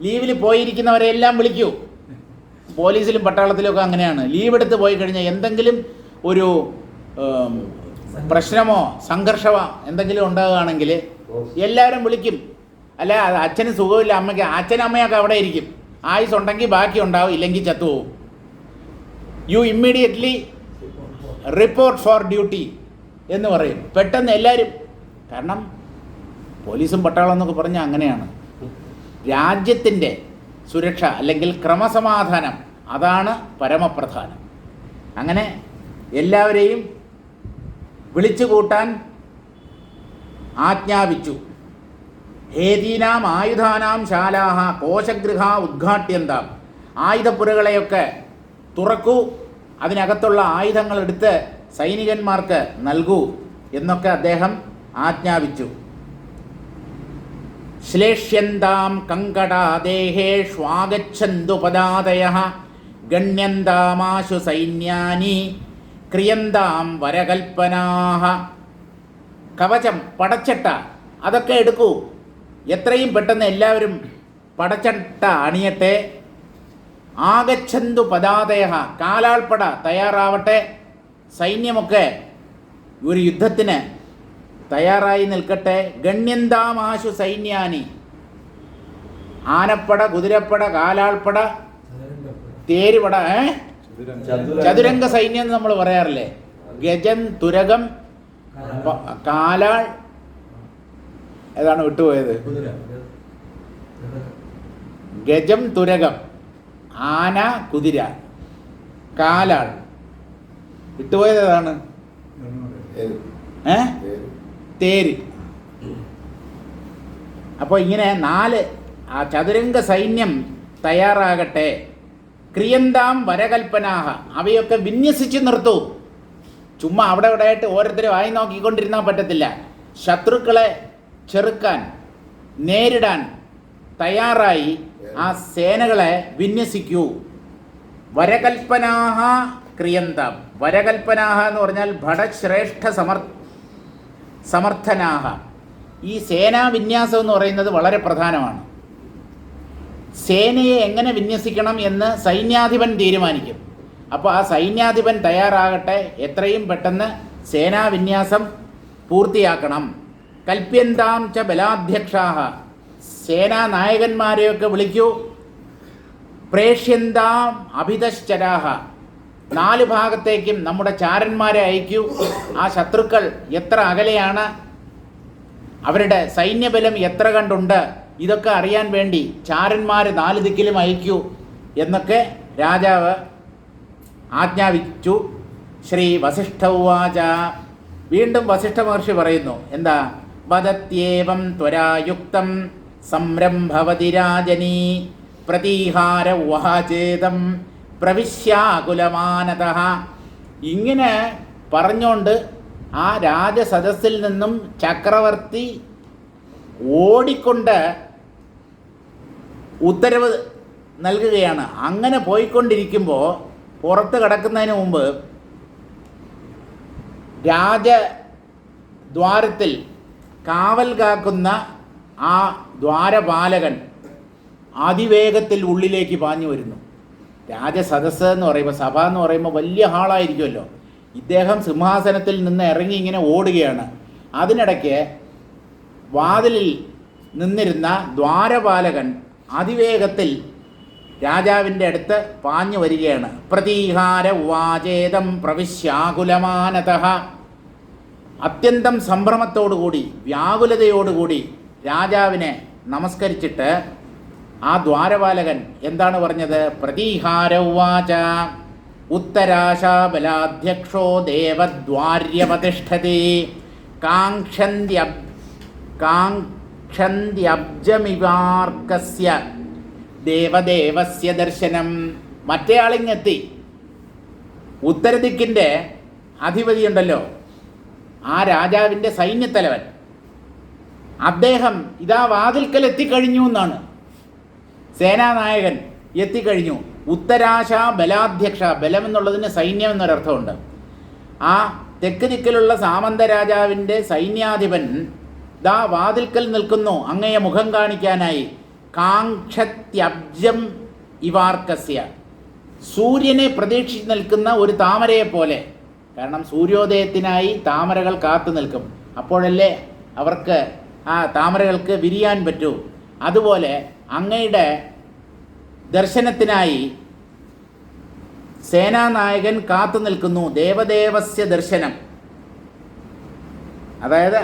ലീവിൽ പോയിരിക്കുന്നവരെല്ലാം വിളിക്കൂ. പോലീസിലും പട്ടാളത്തിലുമൊക്കെ അങ്ങനെയാണ്. ലീവ് എടുത്ത് പോയി കഴിഞ്ഞാൽ എന്തെങ്കിലും ഒരു പ്രശ്നമോ സംഘർഷമോ എന്തെങ്കിലും ഉണ്ടാകുകയാണെങ്കിൽ എല്ലാവരും വിളിക്കും. അല്ല, അച്ഛന് സുഖമില്ല, അമ്മയ്ക്ക്, അച്ഛനും അമ്മയൊക്കെ അവിടെ ഇരിക്കും. ആയുസ് ഉണ്ടെങ്കിൽ ബാക്കി ഉണ്ടാവും, ഇല്ലെങ്കിൽ ചത്തുപോകും. You immediately report for duty എന്ന് പറയും. പെട്ടെന്ന് എല്ലാവരും, കാരണം പോലീസും പട്ടാളം എന്നൊക്കെ പറഞ്ഞാൽ അങ്ങനെയാണ്. രാജ്യത്തിൻ്റെ സുരക്ഷ അല്ലെങ്കിൽ ക്രമസമാധാനം അതാണ് പരമപ്രധാനം. അങ്ങനെ എല്ലാവരെയും വിളിച്ചു കൂട്ടാൻ ആജ്ഞാപിച്ചു. ഹേതീനാം ആയുധാനാം ശാലാഹ കോശഗൃഹ ഉദ്ഘാട്യന്താം. ആയുധപ്പുരകളെയൊക്കെ തുറക്കൂ, അതിനകത്തുള്ള ആയുധങ്ങളെടുത്ത് സൈനികന്മാർക്ക് നൽകൂ എന്നൊക്കെ അദ്ദേഹം ആജ്ഞാപിച്ചു. ശ്ലേഷ്യന്താം കങ്കടാദേഹേഷ്വാഗച്ഛന്തു പദാദയഃ ഗണ്യന്താമാശു സൈന്യാനി ക്രിയന്താം വരകൽപ്പനാഃ. കവചം, പടച്ചട്ട അതൊക്കെ എടുക്കൂ, എത്രയും പെട്ടെന്ന് എല്ലാവരും പടച്ചട്ട അണിയട്ടെ. ആഗച്ഛന്തു പദാദയഃ, കാലാൾപ്പട തയ്യാറാവട്ടെ. സൈന്യമൊക്കെ ഒരു യുദ്ധത്തിന് തയ്യാറായി നിൽക്കട്ടെ. ഗണ്യന്താമാശു സൈന്യാനി, ആനപ്പട, കുതിരപ്പട, കാലാൾപ്പട, തേരുപട, ചതുരംഗ സൈന്യം എന്ന് നമ്മൾ പറയാറില്ലേ. ഗജൻ, തുരകം, കാലാൾ, ഏതാണ് വിട്ടുപോയത്? ഗജം, തുരകം, ആന, കുതിര, കാലാൾ. വിട്ടുപോയത് ഏതാണ്? തേര്. അപ്പോൾ ഇങ്ങനെ 4 ആ ചതുരംഗ സൈന്യം തയ്യാറാകട്ടെ. ക്രിയന്താം വരകൽപ്പനാഹ, അവയൊക്കെ വിന്യസിച്ച് നിർത്തൂ. ചുമ്മാ അവിടെ ഇവിടെ ആയിട്ട് ഓരോരുത്തരും ആയി നോക്കിക്കൊണ്ടിരുന്നാൽ പറ്റത്തില്ല. ശത്രുക്കളെ ചെറുക്കാൻ, നേരിടാൻ തയ്യാറായി ആ സേനകളെ വിന്യസിക്കൂ. വരകൽപ്പനാഹ ക്രിയന്താം. വരകൽപ്പനാഹ എന്ന് പറഞ്ഞാൽ ഭടശ്രേഷ്ഠ സമർത്ഥനാഹ. ഈ സേനാ വിന്യാസം എന്ന് പറയുന്നത് വളരെ പ്രധാനമാണ്. സേനയെ എങ്ങനെ വിന്യസിക്കണം എന്ന് സൈന്യാധിപൻ തീരുമാനിക്കും. അപ്പോൾ ആ സൈന്യാധിപൻ തയ്യാറാകട്ടെ, എത്രയും പെട്ടെന്ന് സേനാ വിന്യാസം പൂർത്തിയാക്കണം. കൽപ്യന്താം ച ബലാധ്യക്ഷാഹ, സേനാ നായകന്മാരെയൊക്കെ വിളിക്കൂ. പ്രേഷ്യന്താം അഭിതശ്ചരാഹ, 4 ഭാഗത്തേക്കും നമ്മുടെ ചാരന്മാരെ അയക്കൂ. ആ ശത്രുക്കൾ എത്ര അകലെയാണ്, അവരുടെ സൈന്യബലം എത്ര കണ്ടുണ്ട്, ഇതൊക്കെ അറിയാൻ വേണ്ടി ചാരന്മാർ 4 ദിക്കിലും അയക്കൂ എന്നൊക്കെ രാജാവ് ആജ്ഞാപിച്ചു. ശ്രീ വസിഷ്ഠ ഉവാച, വീണ്ടും വസിഷ്ഠ മഹർഷി പറയുന്നു, എന്താ? വദത്യേവം ത്വരായുക്തം സംരംഭവതി രാജനീ പ്രതീഹാര ഉവാചേതം പ്രവിശ്യാകുലമാനതഃ. ഇങ്ങനെ പറഞ്ഞുകൊണ്ട് ആ രാജസദസ്സിൽ നിന്നും ചക്രവർത്തി ഓടിക്കൊണ്ട് ഉത്തരവ് നൽകുകയാണ്. അങ്ങനെ പോയിക്കൊണ്ടിരിക്കുമ്പോൾ പുറത്ത് കടക്കുന്നതിന് മുമ്പ് രാജദ്വാരത്തിൽ കാവൽ കാക്കുന്ന ആ ദ്വാരപാലകൻ അതിവേഗത്തിൽ ഉള്ളിലേക്ക് പാഞ്ഞു വരുന്നു. രാജസദസ്സ് എന്ന് പറയുമ്പോൾ, സഭ എന്ന് പറയുമ്പോൾ വലിയ ഹാളായിരിക്കുമല്ലോ. ഇദ്ദേഹം സിംഹാസനത്തിൽ നിന്ന് ഇറങ്ങി ഇങ്ങനെ ഓടുകയാണ്. അതിനിടയ്ക്ക് വാതിലിൽ നിന്നിരുന്ന ദ്വാരപാലകൻ അതിവേഗത്തിൽ രാജാവിൻ്റെ അടുത്ത് പാഞ്ഞു വരികയാണ്. പ്രതീഹാര ഉവാചേതം പ്രവിശ്യാകുലമാനതഃ. അത്യന്തം സംഭ്രമത്തോടുകൂടി, വ്യാകുലതയോടുകൂടി രാജാവിനെ നമസ്കരിച്ചിട്ട് ആ ദ്വാരപാലകൻ എന്താണ് പറഞ്ഞത്? പ്രതീഹാര ഉവാച ഉത്തരാശാബലാധ്യക്ഷോ ദേവദ്വാര്യപതിഷ്ഠതി കാങ്ക്ഷന്ത്യബ്ജമിവാർക്കസ്യ ദേവദേവസ്യ ദർശനം. മറ്റേ ആളിങ്ങെത്തി. ഉത്തരദിക്കിൻ്റെ അധിപതിയുണ്ടല്ലോ, ആ രാജാവിൻ്റെ സൈന്യത്തലവൻ, അദ്ദേഹം ഇതാ വാതിൽക്കൽ എത്തിക്കഴിഞ്ഞു എന്നാണ്. സേനാനായകൻ എത്തിക്കഴിഞ്ഞു. ഉത്തരാശ ബലാധ്യക്ഷ, ബലം എന്നുള്ളതിന് സൈന്യം എന്നൊരർത്ഥമുണ്ട്. ആ തെക്ക് ദിക്കിലുള്ള സാമന്ത രാജാവിൻ്റെ സൈന്യാധിപൻ ദാ വാതിൽക്കൽ നിൽക്കുന്നു, അങ്ങയെ മുഖം കാണിക്കാനായി. കാങ്ക്ഷത്യബ്ജം ഇവാർക്കസ്യ, സൂര്യനെ പ്രതീക്ഷിച്ച് നിൽക്കുന്ന ഒരു താമരയെപ്പോലെ. കാരണം സൂര്യോദയത്തിനായി താമരകൾ കാത്തു നിൽക്കും, അപ്പോഴല്ലേ അവർക്ക് ആ താമരകൾക്ക് വിരിയാൻ പറ്റൂ. അതുപോലെ അങ്ങയുടെ ദർശനത്തിനായി സേനാനായകൻ കാത്തു നിൽക്കുന്നു. ദേവദേവസ്യ ദർശനം, അതായത്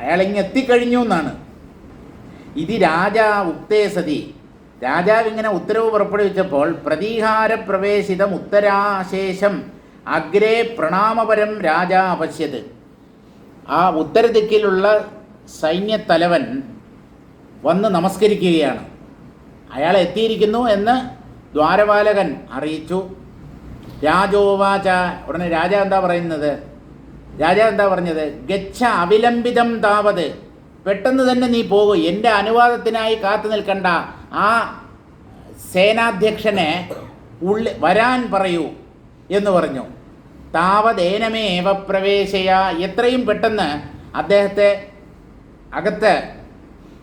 അയാളിങ്ങ് എത്തിക്കഴിഞ്ഞു എന്നാണ്. ഇത് രാജാ ഉക്തേ സതി, രാജാവ് ഇങ്ങനെ ഉത്തരവ് പുറപ്പെടുവിച്ചപ്പോൾ പ്രതീഹാര പ്രവേശിതം ഉത്തരാശേഷം അഗ്രേ പ്രണാമപരം രാജാ അപശ്യത്. ആ ഉത്തരദിക്കിലുള്ള സൈന്യത്തലവൻ വന്ന് നമസ്കരിക്കുകയാണ്. അയാൾ എത്തിയിരിക്കുന്നു എന്ന് ദ്വാരപാലകൻ അറിയിച്ചു. രാജോവാച, ഉടനെ രാജാവ് എന്താ പറയുന്നത്? രാജാവ് എന്താ പറഞ്ഞത്? ഗച്ഛ അവിലംബിതം താവത്, പെട്ടെന്ന് തന്നെ നീ പോകൂ, എൻ്റെ അനുവാദത്തിനായി കാത്തു നിൽക്കണ്ട, ആ സേനാധ്യക്ഷനെ വരാൻ പറയൂ എന്ന് പറഞ്ഞു. താവതേനമേവ പ്രവേശയ, എത്രയും പെട്ടെന്ന് അദ്ദേഹത്തെ അകത്ത്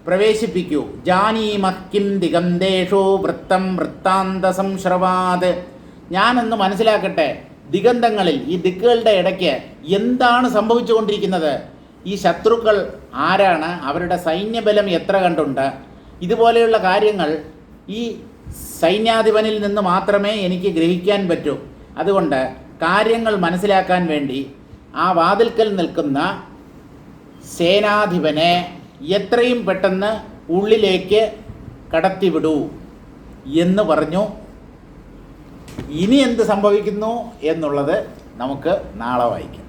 പ്രവേശിപ്പിക്കൂ. ജാനീമഃ ദിഗന്തേഷു വൃത്തം വൃത്താന്ത സംശ്രവാത്, ഞാനൊന്ന് മനസ്സിലാക്കട്ടെ, ദിഗന്തങ്ങളിൽ ഈ ദിക്കുകളുടെ ഇടയ്ക്ക് എന്താണ് സംഭവിച്ചുകൊണ്ടിരിക്കുന്നത്, ഈ ശത്രുക്കൾ ആരാണ്, അവരുടെ സൈന്യബലം എത്ര കണ്ടുണ്ട്, ഇതുപോലെയുള്ള കാര്യങ്ങൾ ഈ സൈന്യാധിപനിൽ നിന്ന് മാത്രമേ എനിക്ക് ഗ്രഹിക്കാൻ പറ്റൂ. അതുകൊണ്ട് കാര്യങ്ങൾ മനസ്സിലാക്കാൻ വേണ്ടി ആ വാതിൽക്കൽ നിൽക്കുന്ന സേനാധിപനെ എത്രയും പെട്ടെന്ന് ഉള്ളിലേക്ക് കടത്തിവിടൂ എന്ന് പറഞ്ഞു. ഇനി എന്ത് സംഭവിക്കുന്നു എന്നുള്ളത് നമുക്ക് നാളെ വായിക്കാം.